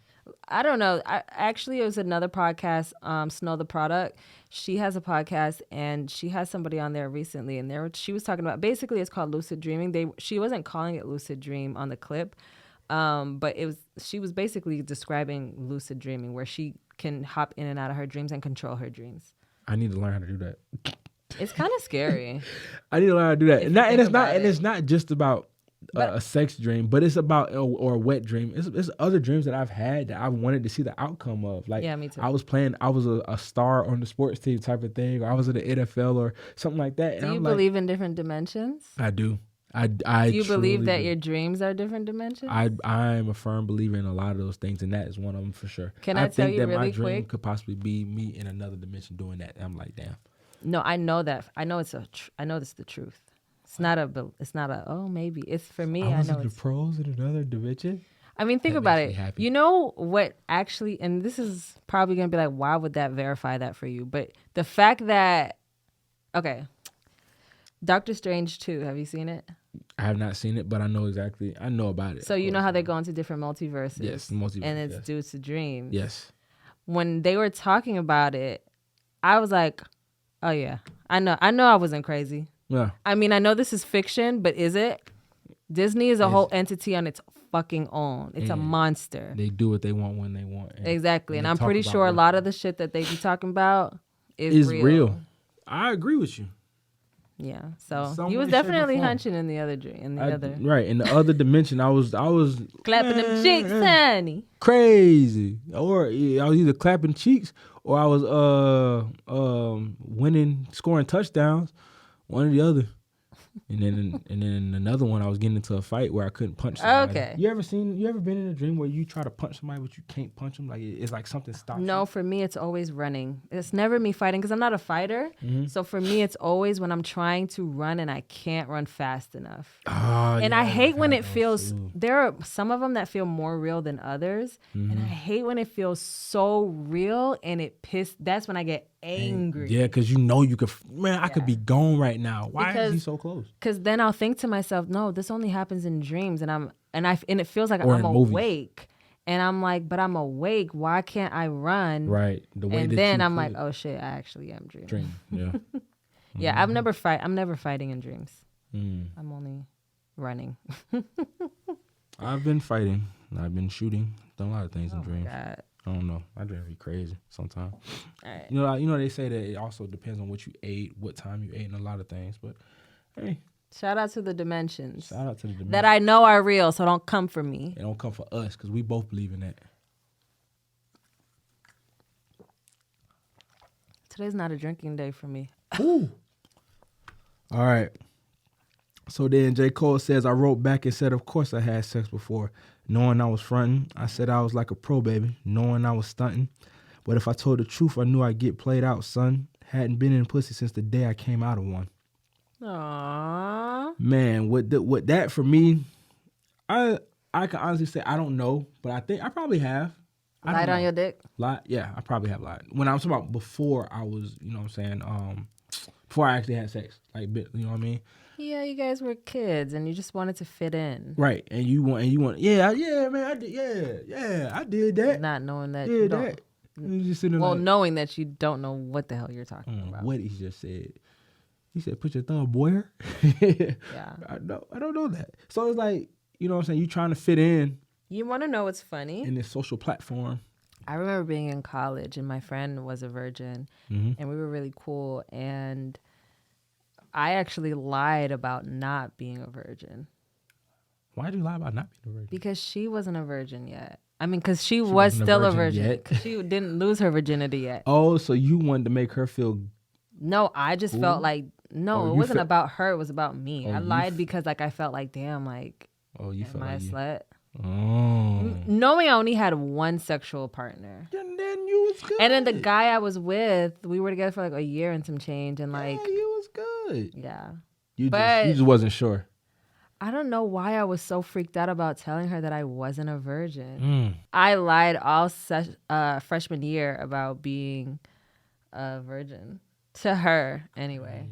I don't know. Actually, it was another podcast, Snow the Product. She has a podcast, and she has somebody on there recently, and she was talking about, basically it's called lucid dreaming. She wasn't calling it lucid dream on the clip, but she was basically describing lucid dreaming, where she can hop in and out of her dreams and control her dreams. I need to learn how to do that. It's kind of scary. I need to learn how to do that. And it's not just about a sex dream, but it's about or a wet dream. It's other dreams that I've had that I wanted to see the outcome of. Like, yeah, me too. I was a star on the sports team type of thing, or I was in the NFL or something like that. Do you believe in different dimensions? I do. Do you believe that your dreams are different dimensions? I'm a firm believer in a lot of those things, and that is one of them for sure. Can I tell you really quick? I think that my dream could possibly be me in another dimension doing that. And I'm like, damn. No, I know that. I know it's I know this is the truth. It's not a. Oh, maybe it's for me. I know the pros in another dimension. I mean, think That about makes it. me happy. You know what actually, and this is probably going to be like, why would that verify that for you? But the fact that, okay, Doctor Strange 2, have you seen it? I have not seen it, but I know about it. So you know how they go into different multiverses? Yes, multiverse. And it's yes. due to dreams. Yes. When they were talking about it, I was like, oh yeah, I know I wasn't crazy. Yeah. I mean, I know this is fiction, but is it? Disney is a whole entity on its fucking own. It's a monster. They do what they want when they want. Exactly. And they I'm talk pretty about sure a what lot of the shit that they be talking about is real. I agree with you. Yeah. So Some he was way, shape, or definitely form. hunching in the other dream. Right. In the other dimension, I was Clapping them cheeks, honey. crazy. Or I was either clapping cheeks or I was winning, scoring touchdowns, one or the other. And then another one, I was getting into a fight where I couldn't punch somebody. Okay. You ever been in a dream where you try to punch somebody but you can't punch them? Like it's like something stops you? No, for me, it's always running. It's never me fighting because I'm not a fighter. Mm-hmm. So for me, it's always when I'm trying to run and I can't run fast enough. Oh, And yeah, I hate when had it those feels, too. there are some of them that feel more real than others. And I hate when it feels so real and that's when I get angry. Yeah, because you know you could, I could be gone right now. Why is he so close? Because then I'll think to myself, no, this only happens in dreams. And it feels like Or I'm in movies. awake. And I'm like, but I'm awake. Why can't I run? Right. The way And that then you I'm put like, it. oh shit, I actually am dreaming. Dream. Yeah. Yeah, I'm never fighting in dreams. Mm. I'm only running. I've been fighting. I've been shooting. Done a lot of things in dreams. God. I don't know. My dreams be crazy sometimes. All right. You know they say that it also depends on what you ate, what time you ate, and a lot of things. But hey, Shout out to the dimensions shout out to the dimension. that I know are real, so don't come for me. It don't come for us because we both believe in that. Today's not a drinking day for me. Ooh. All right. So then J.Cole says, I wrote back and said, of course I had sex before, knowing I was fronting. I said I was like a pro, baby, knowing I was stunting. But if I told the truth, I knew I'd get played out, son. Hadn't been in pussy since the day I came out of one. Aww. Man, what that for me, I can honestly say I don't know, but I think I probably have. Light on your dick? Yeah, I probably have lied. When I was talking about before I was, you know what I'm saying, before I actually had sex. Like, you know what I mean? Yeah, you guys were kids and you just wanted to fit in. Right. And you want, yeah, man, I did, I did that. Not knowing that Yeah, you don't. that. You just sitting there Well, like, knowing that you don't know what the hell you're talking about. what he just said. He said, put your thumb where? Yeah. I don't know that. So it's like, you know what I'm saying, you trying to fit in You want to know what's funny? in this social platform. I remember being in college and my friend was a virgin and we were really cool. And I actually lied about not being a virgin. Why did you lie about not being a virgin? Because she wasn't a virgin yet. I mean, because she was wasn't a still a virgin virgin. yet? Because she didn't lose her virginity yet. Oh, so you wanted to make her feel. No, I just felt like, Oh, it you wasn't fe- about her. It was about me. Oh, I you lied because like I felt like, damn, like, Oh, you am felt I a like you. slut? Oh. Knowing I only had one sexual partner. And then you was good. And then the guy I was with, we were together for like a year and some change. And like, yeah, you was good. yeah. You But- just wasn't sure. I don't know why I was so freaked out about telling her that I wasn't a virgin. I lied all freshman year about being a virgin to her anyway.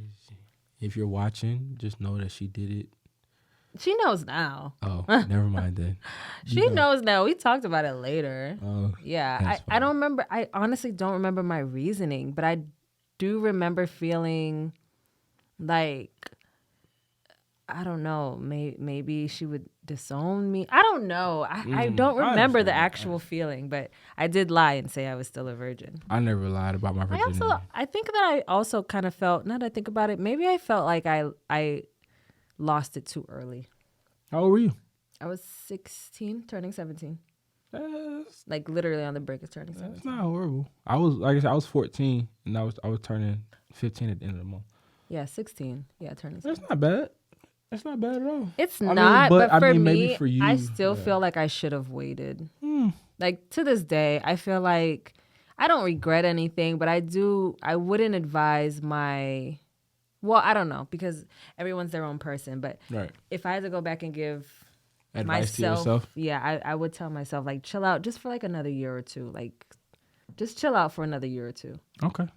If you're watching, just know that she did it. She knows now. Oh, never mind then. She knows now. We talked about it later. Oh, Yeah, that's I don't remember. I honestly don't remember my reasoning, but I do remember feeling like, I don't know, maybe she would disown me. I don't know. I don't I remember the understand. actual feeling, but I did lie and say I was still a virgin. I never lied about my virginity. I think that I also kind of felt, now that I think about it, maybe I felt like I lost it too early. How old were you? I was 16, turning 17. That's Like literally on the brink of turning 17. not horrible. I was, like I said, I was 14 and I was turning 15 at the end of the month. Yeah, 16. Yeah, turning 17. That's not bad. That's not bad at all. It's I mean, not, but I for mean, me, maybe for you, I still yeah. feel like I should have waited. Like to this day, I feel like I don't regret anything, but I wouldn't advise well, I don't know, because everyone's their own person, but Right. if I had to go back and give Advice to yourself? Yeah, I would tell myself, like, chill out just for like another year or two. Like, just chill out for another year or two. Okay.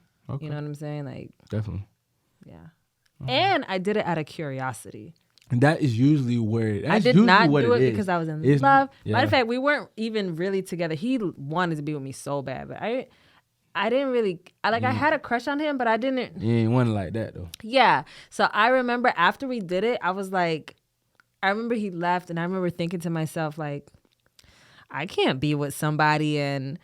You know what I'm saying? Like, definitely. yeah. And I did it out of curiosity. And that is usually where I did not do it because I was in love. Matter of fact, we weren't even really together. He wanted to be with me so bad, but I didn't really I had a crush on him, but I didn't. You ain't one like that though. Yeah. So I remember after we did it, I was like, I remember he left, and I remember thinking to myself, like, I can't be with somebody and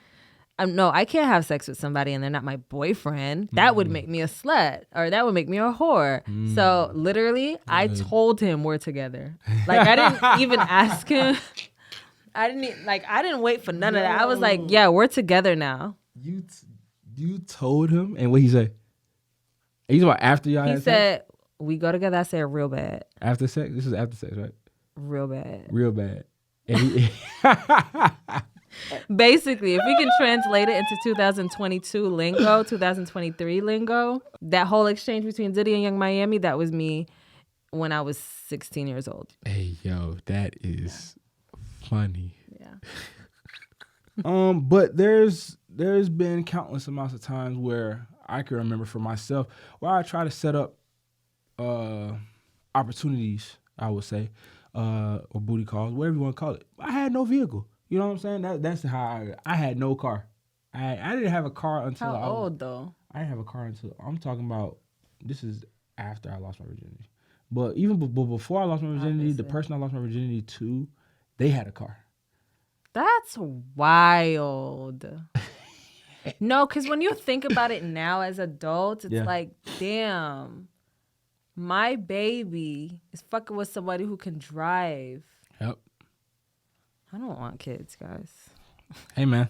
no, I can't have sex with somebody and they're not my boyfriend. That would make me a slut, or that would make me a whore. So literally, I told him we're together. Like, I didn't even ask him. I didn't wait for none of that. I was like, yeah, we're together now. You told him, and what he say? He's about after y'all. He said, we go together. I said, real bad. After sex? This is after sex, right? Real bad. Real bad. And he basically, if we can translate it into 2022 lingo, 2023 lingo, that whole exchange between Diddy and Young Miami, that was me when I was 16 years old. Hey, yo, that is funny. Yeah. But there's been countless amounts of times where I can remember for myself where I try to set up opportunities, I would say, or booty calls, whatever you want to call it. I had no vehicle. You know what I'm saying? That's how I had no car. I didn't have a car until How old though? I didn't have a car until, I'm talking about, this is after I lost my virginity. But even before I lost my virginity, Obviously. the person I lost my virginity to, they had a car. That's wild. No, because when you think about it now as adults, it's like, damn, my baby is fucking with somebody who can drive. Yep. I don't want kids, guys. Hey, man.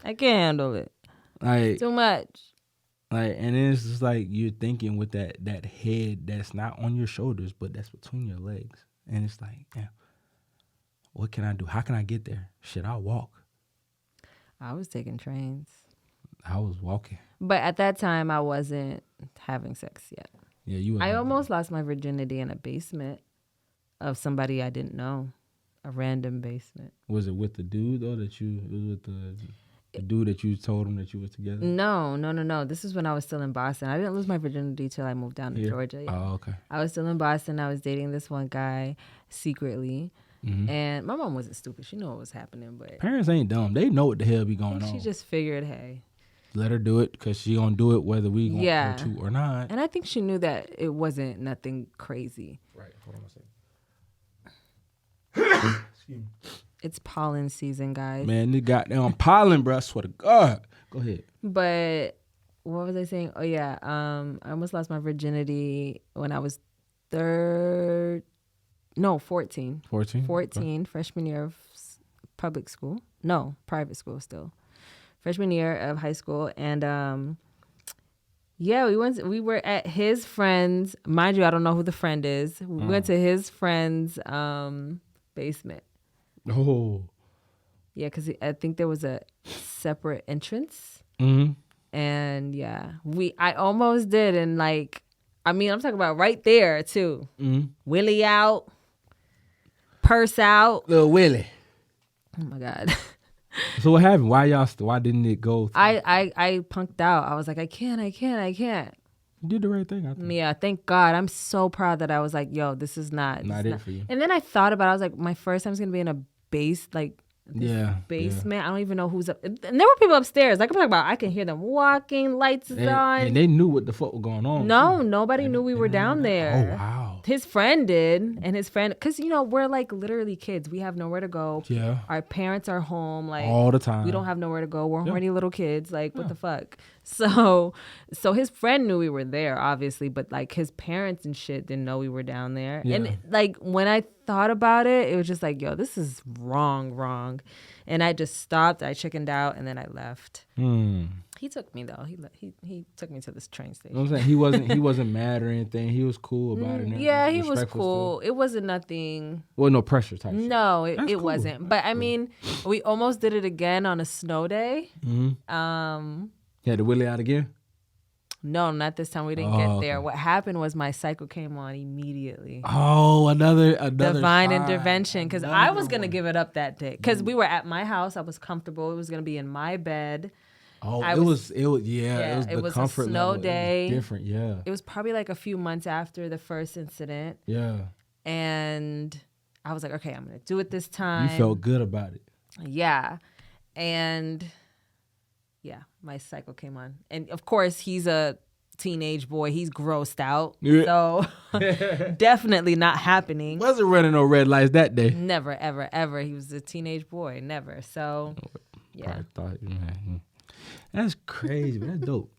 I can't handle it. Like, too much. Like, and then it's just like you're thinking with that head that's not on your shoulders, but that's between your legs. And it's like, yeah, what can I do? How can I get there? Shit, I'll walk. I was taking trains. I was walking. But at that time, I wasn't having sex yet. Yeah, you. I almost lost my virginity in a basement of somebody I didn't know. A random basement. Was it with the dude though it was with the dude that you told him that you were together? No. This is when I was still in Boston. I didn't lose my virginity till I moved down to Georgia. Yeah. Oh, okay. I was still in Boston. I was dating this one guy secretly. Mm-hmm. And my mom wasn't stupid. She knew what was happening, but parents ain't dumb. They know what the hell be going on. She just figured, hey, let her do it because she gonna do it whether we want her to or not. And I think she knew that it wasn't nothing crazy. Right. Hold on a second. Excuse me. It's pollen season, guys. Man, they got them pollen, bro. I swear to God. Go ahead. But what was I saying? Oh yeah, I almost lost my virginity when I was 14. 14, okay. Freshman year of public school. No, private school still. Freshman year of high school, and we were at his friend's. Mind you, I don't know who the friend is. We went to his friend's basement. Oh. Yeah, because I think there was a separate entrance. Mm-hmm. And yeah, I almost did. And like, I mean, I'm talking about right there too. Mm-hmm. Willie out, purse out. Little Willie. Oh my God. So what happened? Why didn't it go? I punked out. I was like, I can't. You did the right thing, I think. Yeah, thank God. I'm so proud that I was like, yo, this is not it for you. And then I thought about it. I was like, my first time's going to be in a basement. Yeah. I don't even know who's up. And there were people upstairs. Like I'm talking about, I can hear them walking, lights is on. And they knew what the fuck was going on. No, nobody knew we were down there. Oh, wow. His friend did. And his friend, because, we're like literally kids. We have nowhere to go. Yeah. Our parents are home. Like all the time. We don't have nowhere to go. We're horny little kids. Like, what the fuck? So his friend knew we were there, obviously. But like his parents and shit didn't know we were down there. Yeah. And like when I thought about it, it was just like, yo, this is wrong. And I just stopped. I chickened out, and then I left. He took me though. He took me to this train station. You know what I'm saying? He wasn't mad or anything. He was cool about it. Yeah, he was cool. It wasn't nothing. Well, no pressure type. No, it cool. Wasn't. But I mean, we almost did it again on a snow day. Mm-hmm. You had to Willie out again? No, not this time. We didn't get there. What happened was my cycle came on immediately. Oh, another Divine sign. intervention, because I was gonna give it up that day because we were at my house. I was comfortable. It was gonna be in my bed. Oh, I it was the it was comfort a snow level. day. It was different, yeah. It was probably like a few months after the first incident, Yeah. and I was like, okay, I'm gonna do it this time. You felt good about it. Yeah, and yeah, my cycle came on, and of course he's a teenage boy. He's grossed out, so definitely not happening. Wasn't running no red lights that day. Never, ever, ever. He was a teenage boy. Never. So, yeah. That's crazy. But that's dope.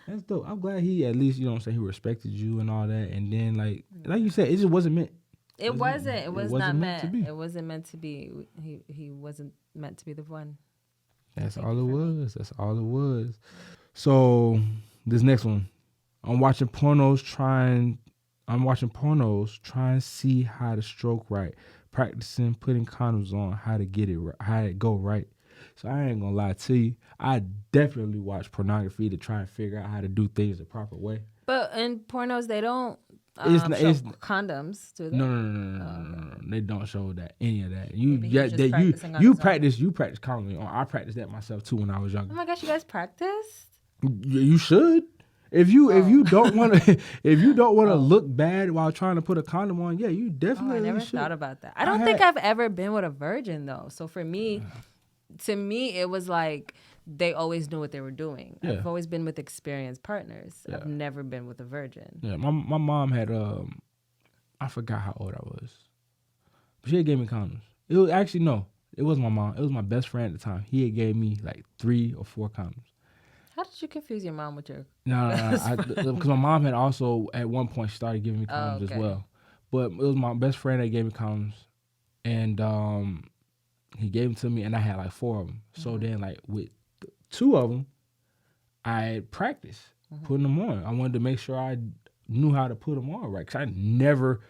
That's dope. I'm glad he at least, you know what I'm saying, he respected you and all that. And then, like you said, it just wasn't meant. It wasn't. It was not meant. to be. It wasn't meant to be. He wasn't meant to be the one. That's all it was. That's all it was. So, this next one. I'm watching pornos trying to see how to stroke right, practicing putting condoms on, how to get it right, how it go right. So I ain't gonna lie to you, I definitely watch pornography to try and figure out how to do things the proper way. But in pornos, they don't show condoms, do they? No. They don't show that any of that. You practice condoms on. I practiced that myself too when I was younger. Oh my gosh, you guys practiced? You should. If you don't want to look bad while trying to put a condom on, yeah, you definitely I never should. thought about that. I don't think I've ever been with a virgin though. So for me, to me, it was like they always knew what they were doing. Yeah. I've always been with experienced partners. Yeah. I've never been with a virgin. Yeah, my mom had I forgot how old I was, but she had gave me condoms. It was actually no, it wasn't my mom. It was my best friend at the time. He had gave me like 3 or 4 condoms. How did you confuse your mom with your? No, because my mom had also at one point started giving me condoms as well. But it was my best friend that gave me condoms, and he gave them to me, and I had like 4 of them. Mm-hmm. So then, like with 2 of them, I practiced putting them on. I wanted to make sure I knew how to put them on right, because I never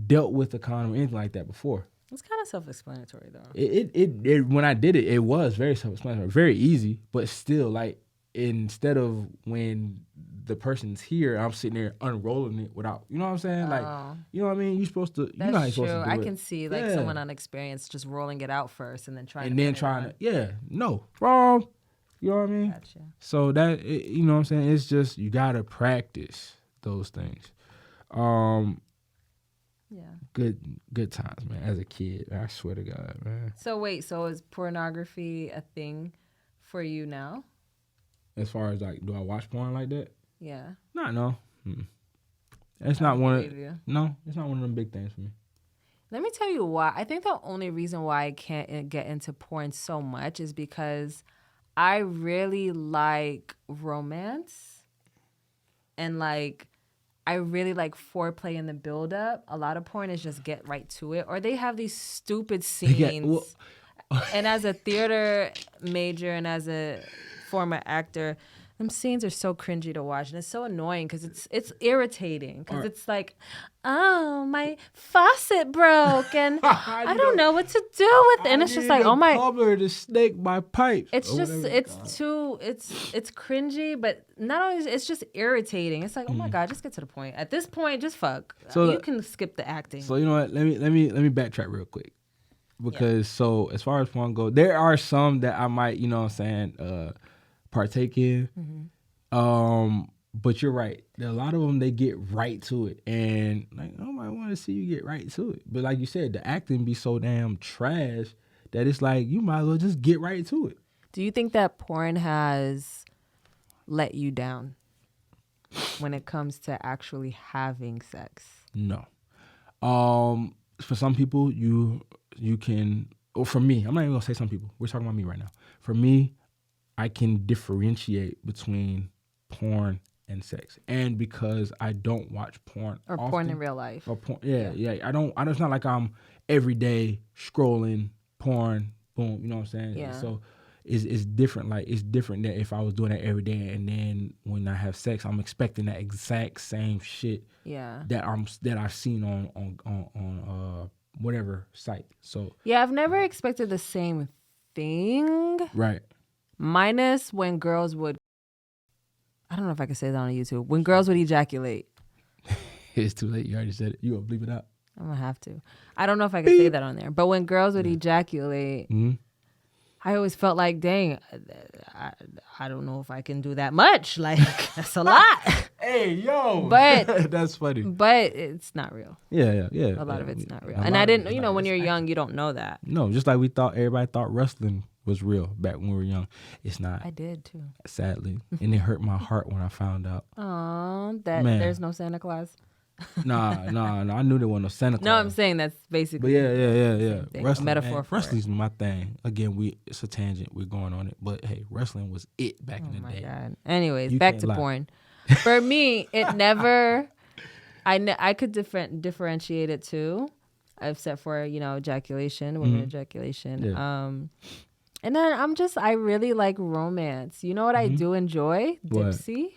dealt with a condom or anything like that before. It's kind of self-explanatory though. It when I did it, it was very self-explanatory, very easy, but still like. Instead of when the person's here, I'm sitting there unrolling it without, you know what I'm saying? Like, you know what I mean? You're supposed to, you know how you're supposed to do it. I can see like someone unexperienced just rolling it out first and then trying no, wrong. You know what I mean? Gotcha. So that, you know what I'm saying? It's just, you got to practice those things. Yeah. Good times, man, as a kid. I swear to God, man. So wait, so is pornography a thing for you now? As far as like, do I watch porn like that? Yeah. No. It's not one of it's not one of them big things for me. Let me tell you why. I think the only reason why I can't get into porn so much is because I really like romance and like I really like foreplay in the build up. A lot of porn is just get right to it, or they have these stupid scenes. And as a theater major and as a former actor, them scenes are so cringy to watch, and it's so annoying because it's irritating because it's like, oh, my faucet broke and I don't know what to do with it, and it's just like, oh my, cobbler to snake my pipes. it's just it's cringy, but not only it's just irritating. It's like, oh my God, just get to the point. At this point, just fuck. So you can skip the acting. So you know what? Let me backtrack real quick. Because so as far as porn goes, there are some that I might, you know what I'm saying, partake in. Mm-hmm. But you're right. There are a lot of them, they get right to it. And like, I might want to see you get right to it. But like you said, the acting be so damn trash that it's like, you might as well just get right to it. Do you think that porn has let you down when it comes to actually having sex? No. For some people, you can, or for me, I'm not even gonna say some people. We're talking about me right now. For me, I can differentiate between porn and sex, and because I don't watch porn or often, porn in real life, or porn, yeah. I don't. It's not like I'm every day scrolling porn. Boom, you know what I'm saying? Yeah. So it's different. Like it's different than if I was doing that every day, and then when I have sex, I'm expecting that exact same shit. Yeah. That I've seen on whatever site. So yeah, I've never expected the same thing. Right. Minus when girls would I don't know if I can say that on YouTube. When girls would ejaculate. It's too late. You already said it. You gonna bleep it out. I'm gonna have to. I don't know if I can say that on there. But when girls would ejaculate, I always felt like, dang, I don't know if I can do that much. Like, that's a lot. Hey, yo. But that's funny. But it's not real. Yeah. A lot of it's not real. And I didn't, when you're young, you don't know that. No, just like everybody thought wrestling was real back when we were young. It's not. I did too. Sadly. And it hurt my heart when I found out. Oh, that there's no Santa Claus. Nah. I knew there wasn't no Santa Claus. No, I'm saying that's basically. But yeah. Wrestling, metaphor for wrestling's my thing. Again, it's a tangent. We're going on it. But hey, wrestling was it back in the day. God. Anyways, You back can't to lie. porn. For me, it never. I could differentiate it too, except for ejaculation, women ejaculation. Yeah. And then I really like romance. You know what I do enjoy? What? Dipsy.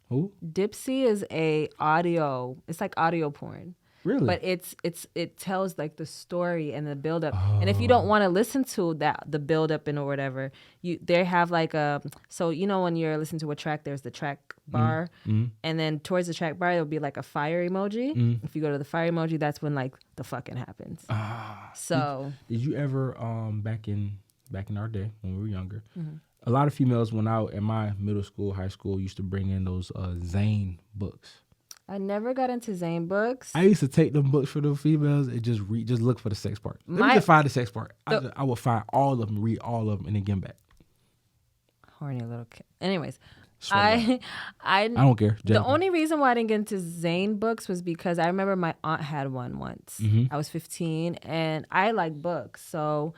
Who? Dipsy is it's like audio porn. Really? But it tells like the story and the build up. And if you don't want to listen to the build up and or whatever, they have like when you're listening to a track, there's the track bar, and then towards the track bar there'll be like a fire emoji. If you go to the fire emoji, that's when like the fucking happens. So did you ever back in our day when we were younger, a lot of females when I in my middle school, high school used to bring in those Zane books. I never got into Zane books. I used to take them books for the females and just look for the sex part. Let me just find the sex part. I would find all of them, read all of them, and then get them back. Horny little kid. Anyways, I don't care. The only reason why I didn't get into Zane books was because I remember my aunt had one once. I was 15 and I like books. So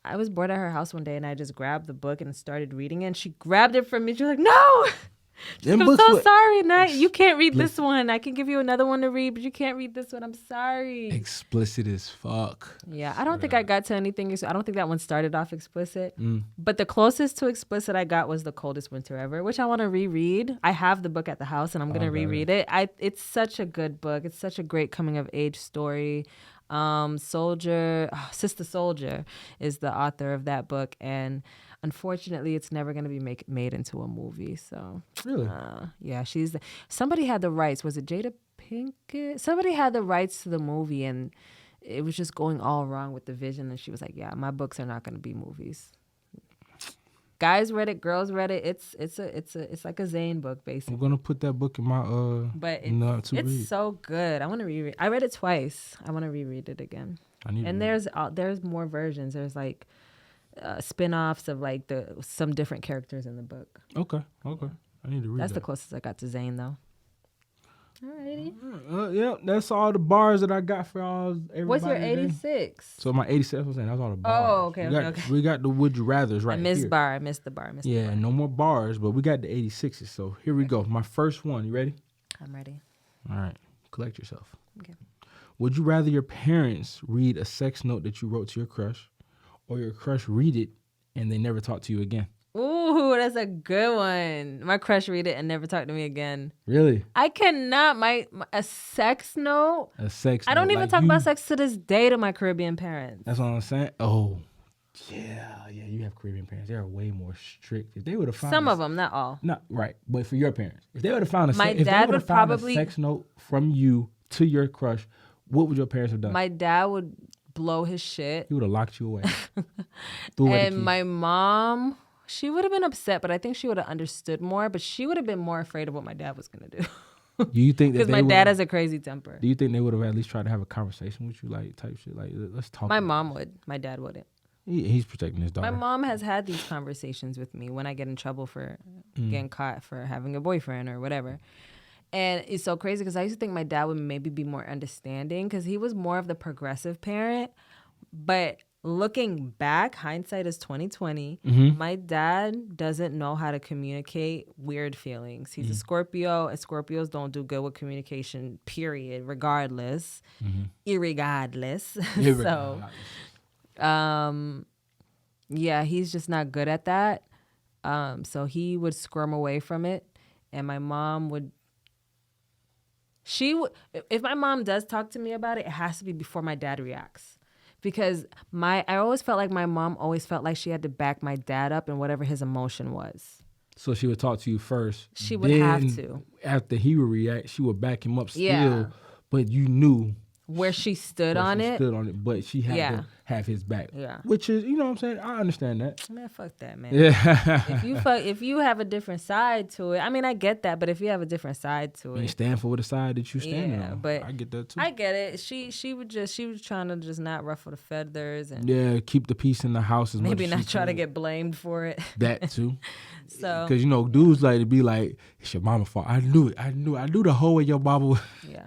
I was bored at her house one day and I just grabbed the book and started reading it. And she grabbed it from me. She was like, no! I'm so sorry. You can't read this one. I can give you another one to read, but you can't read this one. I'm sorry. Explicit as fuck. Yeah, I don't think I got to anything. I don't think that one started off explicit. But the closest to explicit I got was The Coldest Winter Ever, which I want to reread. I have the book at the house, and I'm going to reread it. It's such a good book. It's such a great coming of age story. Sister Soldier is the author of that book, and unfortunately it's never going to be made into a movie. So really, yeah, somebody had the rights. Was it Jada Pinkett? Somebody had the rights to the movie, and it was just going all wrong with the vision. And she was like, "Yeah, my books are not going to be movies." Guys read it, girls read it. It's like a Zane book, basically. I'm gonna put that book in my But it's so good. I want to reread. I read it twice. I want to reread it again. There's more versions. There's like spin-offs of like some different characters in the book. Okay. I need to read. That's the closest I got to Zane though. Alrighty. Yeah, that's all the bars that I got for all everybody. What's your 86? So my 87, that's all the bars. Oh, okay. We got the Would You Rathers right here. I missed the bar. No more bars, but we got the 86s. So here we go. My first one. You ready? I'm ready. All right. Collect yourself. Okay. Would you rather your parents read a sex note that you wrote to your crush, or your crush read it and they never talk to you again? Ooh, that's a good one. My crush read it and never talk to me again. Really? I cannot. A sex note? A sex note. I don't even talk about sex to this day to my Caribbean parents. That's what I'm saying. Oh, yeah. You have Caribbean parents. They're way more strict. If they would have found some of them, not all. Not right, but for your parents, if they would have found a sex note from you to your crush, what would your parents have done? My dad would blow his shit. He would have locked you away. And my mom, she would have been upset, but I think she would have understood more. But she would have been more afraid of what my dad was gonna do. Do you think that because my dad has a crazy temper? Do you think they would have at least tried to have a conversation with you, like type shit, like let's talk? My mom would. My dad wouldn't. He's protecting his daughter. My mom has had these conversations with me when I get in trouble for getting caught for having a boyfriend or whatever. And it's so crazy because I used to think my dad would maybe be more understanding because he was more of the progressive parent. But looking back, hindsight is 2020. My dad doesn't know how to communicate weird feelings. He's a Scorpio, and Scorpios don't do good with communication, period, regardless. Irregardless. So... yeah, he's just not good at that. So he would squirm away from it, and my mom would. If my mom does talk to me about it, it has to be before my dad reacts, because I always felt like my mom always felt like she had to back my dad up in whatever his emotion was. So she would talk to you first. She would have then to. After he would react, she would back him up still. Yeah. But you knew Where she stood where on she it. stood on it, but she had Yeah. to have his back. Yeah. Which is, you know what I'm saying? I understand that. Man, fuck that, man. Yeah. If you have a different side to it, I mean, I get that, but if you have a different side to And it, stand for the side that you standing yeah, on. but I get that too. I get it. She was trying to just not ruffle the feathers and Yeah, keep the peace in the house as maybe much as not she try to could. get blamed for it. That too. So Because, you know, dudes like to be like, it's your mama's fault. I knew it. I knew the hole in your mama would, yeah,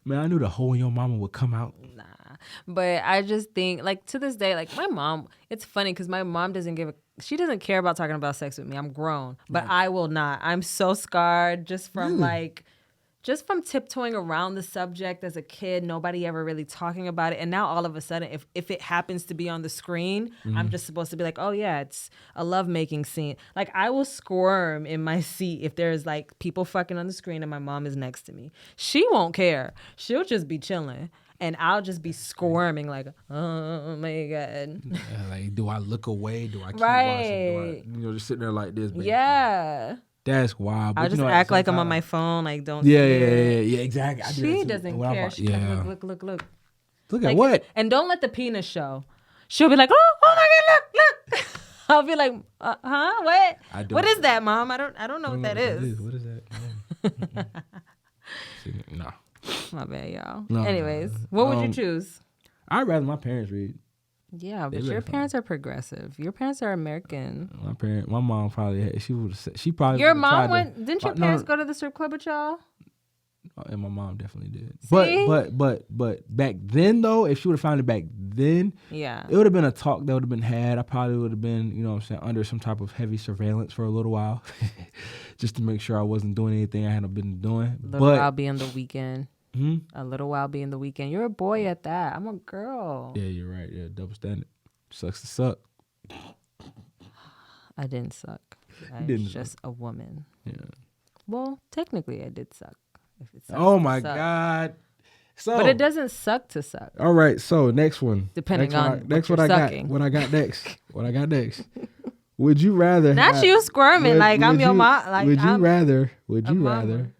man, I knew the hole in your mama would come out. nah. But I just think, like, to this day, like, my mom, it's funny because my mom she doesn't care about talking about sex with me. I'm grown, but I will not. I'm so scarred just from tiptoeing around the subject as a kid, nobody ever really talking about it. And now all of a sudden, if it happens to be on the screen, I'm just supposed to be like, oh yeah, it's a lovemaking scene. Like, I will squirm in my seat if there's like people fucking on the screen and my mom is next to me. She won't care. She'll just be chilling. And I'll just be squirming like, oh my God. Yeah, like, do I look away? Do I keep Right. watching? Do I, just sitting there like this? Baby? Yeah. That's wild. But I'll you just know, at act the like same I'm on time, my phone, like don't Yeah, see yeah, it. yeah, exactly. I do that She too. doesn't When I'm care. out- She's yeah. like, look. Look Like, at what? And don't let the penis show. She'll be like, oh my God, look. I'll be like, huh? What? I don't. What is that, Mom? I don't know what that is. What is that? See, no. My bad, y'all. No. Anyways, what would you choose? I'd rather my parents read. Yeah, They but really your fun. parents are progressive. Your parents are American. My mom probably had, she probably Your would've tried mom to- went. Didn't your No, parents go to the strip club with y'all? And my mom definitely did. See? But back then though, if she would have found it back then, Yeah. it would have been a talk that would have been had. I probably would have been, you know what I'm saying, under some type of heavy surveillance for a little while. Just to make sure I wasn't doing anything I hadn't been doing. A little while being the weekend. Hmm? A little while being the weekend. You're a boy at that. I'm a girl. Yeah, you're right. Yeah, double standard. Sucks to suck. I didn't suck. I was didn't just a woman. Yeah. Well, technically, I did suck. If it sucks Oh to my suck. God. So But it doesn't suck to suck. all right, so next one. Depending Next one on I- next what what you're I sucking. got. What I got next. What I got next. Would you rather Not have- you squirming like I'm your mom. Like would you I'm, rather? Would a you mama. rather?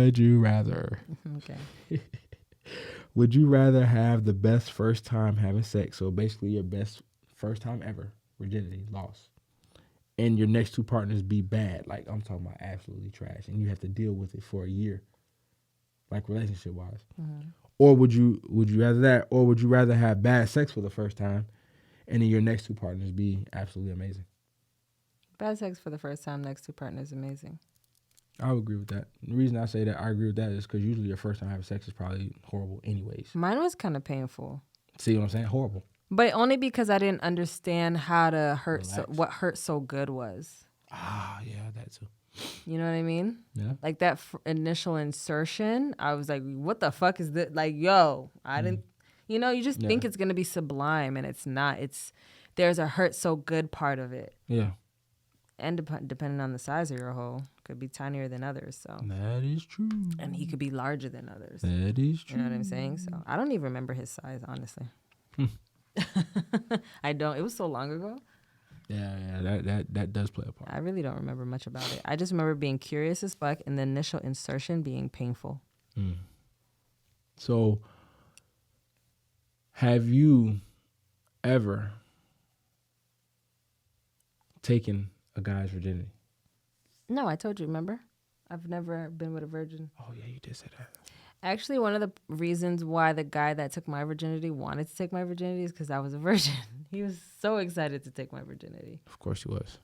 Would you rather? Okay. Would you rather have the best first time having sex? So basically, your best first time ever, virginity loss, and your next two partners be bad. Like I'm talking about absolutely trash, and you have to deal with it for a year, like relationship wise. Mm-hmm. Or would you rather that, or would you rather have bad sex for the first time, and then your next two partners be absolutely amazing? Bad sex for the first time, next two partners, amazing. I would agree with that. The reason I say that I agree with that is because usually your first time having sex is probably horrible anyways. Mine was kind of painful, See what I'm saying? Horrible. but only because I didn't understand how to hurt. Relax. What hurt so good was. Ah, yeah, that too. You know what I mean? Yeah. Like that initial insertion, I was like, "What the fuck is this?" Like, yo, I didn't. You know, you just Yeah. think it's gonna be sublime, and it's not. There's a hurt so good part of it, Yeah. and depending on the size of your hole, could be tinier than others. So, That is true. and he could be larger than others. That is true. You know what I'm saying? So I don't even remember his size, honestly. Hmm. I don't. It was so long ago. Yeah, that does play a part. I really don't remember much about it. I just remember being curious as fuck and the initial insertion being painful. So, have you ever taken a guy's virginity? No, I told you, remember? I've never been with a virgin. Oh yeah, you did say that. Actually, one of the reasons why the guy that took my virginity wanted to take my virginity is because I was a virgin. He was so excited to take my virginity. Of course he was.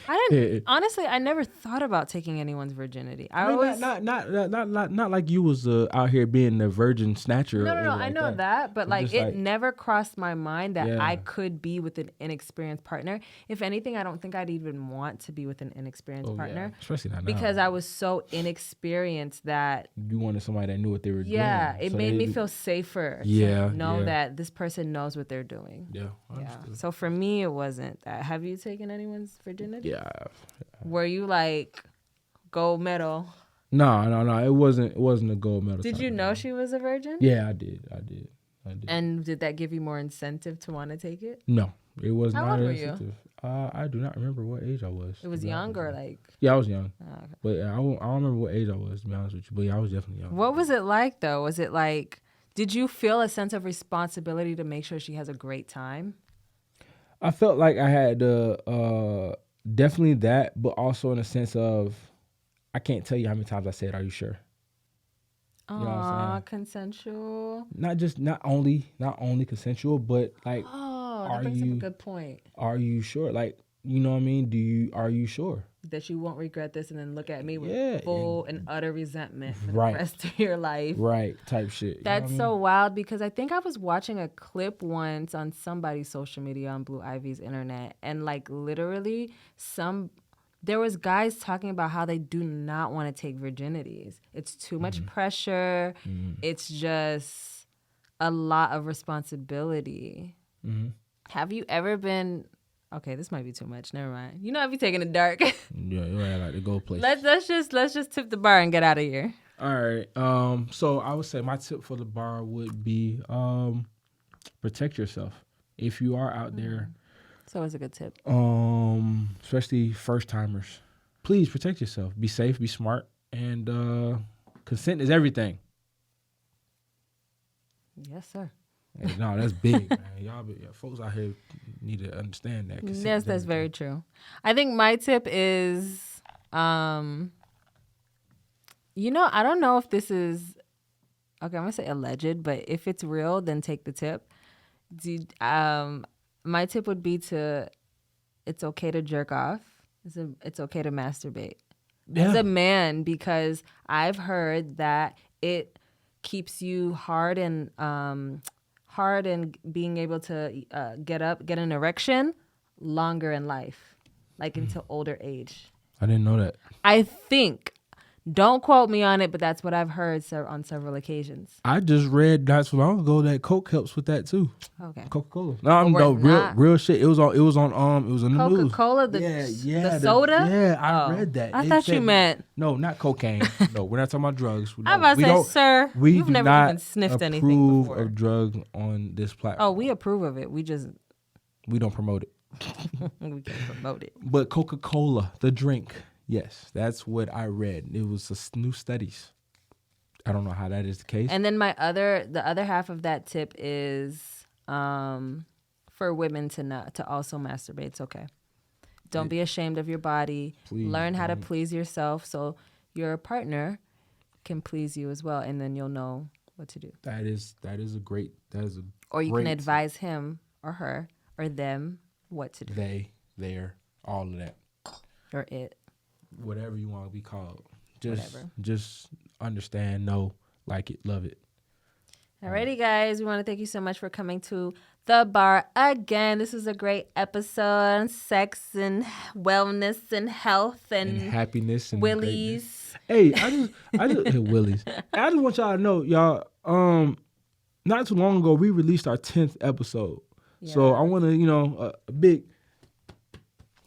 I didn't, honestly, I never thought about taking anyone's virginity. I always, Not like you was out here being the virgin snatcher. or no, anything I like know that, but I'm like just it like- never crossed my mind that Yeah. I could be with an inexperienced partner. If anything, I don't think I'd even want to be with an inexperienced Oh, partner yeah. Especially not because now. I was so inexperienced that You wanted somebody that knew what they were doing. yeah, it So made me they- feel safer. Yeah, to know yeah. that this person knows what they're doing. Yeah, I Yeah. understood. So for me, it wasn't that. Have you taken anyone's virginity? Yeah. Were you like gold medal? No. It wasn't a gold medal. Did type you of know thing. she was a virgin? Yeah, I did. And did that give you more incentive to want to take it? No, it was How not. old an were you? incentive. I do not remember what age I was. It was young or like? Yeah, I was young. Oh, okay. But I don't remember what age I was, to be honest with you. But yeah, I was definitely young. What was it like though? Was it like? Did you feel a sense of responsibility to make sure she has a great time? I felt like I had to definitely that, but also in a sense of I can't tell you how many times I said, "Are you sure?" You know what I'm saying? Consensual. Not only consensual, but like, Oh, are that brings up you a good point. are you sure? Like, you know what I mean? Are you sure? That you won't regret this and then look at me with Yeah, full and utter resentment for Right. the rest of your life. Right, type shit. You know That's what I so mean? wild because I think I was watching a clip once on somebody's social media on Blue Ivy's internet, and like literally there was guys talking about how they do not want to take virginities. It's too much pressure. It's just a lot of responsibility. Have you ever been? Okay, this might be too much. Never mind. You know, I'd be taking it dark. Yeah, you had like to go places. let's just tip the bar and get out of here. All right. So I would say my tip for the bar would be protect yourself. If you are out there, It's always a good tip. especially first timers, please protect yourself. Be safe, be smart, and consent is everything. Yes, sir. Hey, no, that's big, man. Folks out here need to understand that. Consent Yes, is that's everything. very true. I think my tip is, I don't know if this is, okay, I'm going to say alleged, but if it's real, then take the tip. My tip would be it's okay to jerk off. It's okay to masturbate. As a man, because I've heard that it keeps you hard and being able to get an erection longer in life, like into older age. I didn't know that. I think. Don't quote me on it, but that's what I've heard on several occasions. I just read not so long ago that Coke helps with that too. Okay. Coca-Cola. No, we're real shit. It was on the news. Coca-Cola, the soda? Yeah, I Oh. read that. I It thought you said- meant. No, not cocaine. No, we're not talking about drugs. I was about to say, sir, We you've do never not even sniffed anything approve before. of drugs on this platform. Oh, we approve of it. We don't promote it. we can promote it. But Coca-Cola, the drink, yes, that's what I read. It was new studies. I don't know how that is the case. And then the other half of that tip is for women to also masturbate. It's okay. Don't be ashamed of your body. Please Learn how to don't. please yourself so your partner can please you as well, and then you'll know what to do. That is a great. Or you great can advise him or her or them what to do. They, there, all of that. Or it. Whatever you want to be called. Whatever. Just understand, know, like it, love it. Alrighty, guys. We want to thank you so much for coming to the bar again. This was a great episode on sex and wellness and health and happiness and willies. greatness. Hey, I just willies. I just want y'all to know, y'all. Not too long ago, we released our 10th episode. Yeah. So I want to, a big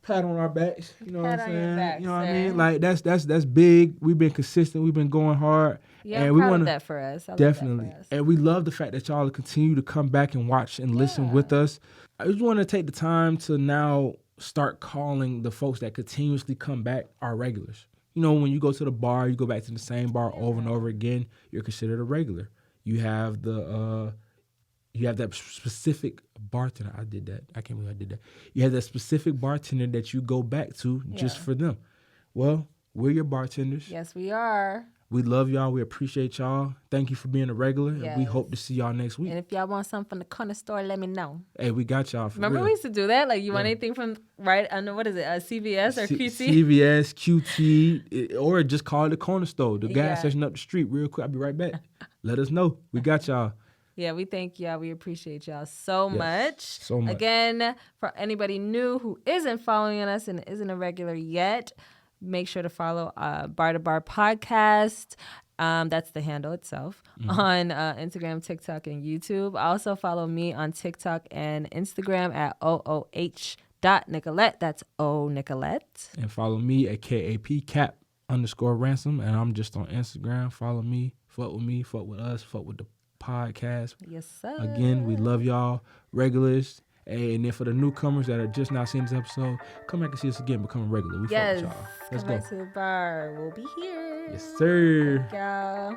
pat on our backs. You know Pat what I'm on your saying? back, You know what I sir. mean? Like that's big. We've been consistent. We've been going hard. Yeah, and I'm we proud wanna, of that for us. I love definitely. that for us. And we love the fact that y'all continue to come back and watch and listen with us. I just want to take the time to now start calling the folks that continuously come back our regulars. You know, when you go to the bar, you go back to the same bar over and over again, you're considered a regular. You have that specific bartender. I did that. I can't believe I did that. You have that specific bartender that you go back to just for them. Well, we're your bartenders. Yes, we are. We love y'all. We appreciate y'all. Thank you for being a regular. Yes. And we hope to see y'all next week. And if y'all want something from the corner store, let me know. Hey, we got y'all for Remember real. we used to do that? Like, you want anything from, right? I know, what is it? CVS or QT? CVS, QT, or just call it the corner store, the gas Yeah. station up the street real quick. I'll be right back. Let us know. We got y'all. Yeah, we thank y'all. We appreciate y'all so much. so much. Again, for anybody new who isn't following us and isn't a regular yet, make sure to follow Bar2Bar Podcast. That's the handle itself on Instagram, TikTok, and YouTube. Also follow me on TikTok and Instagram at ooh.nicolette. That's O Nicolette. And follow me at KAP_ransom. And I'm just on Instagram. Follow me. Fuck with me. Fuck with us. Fuck with the podcast. Yes, sir. Again, we love y'all, regulars. Hey, and then for the newcomers that are just now seeing this episode, come back and see us again, become a regular. We fuck Yes. with y'all. Let's Come go. back to the bar. We'll be here. Yes, sir. Thank y'all.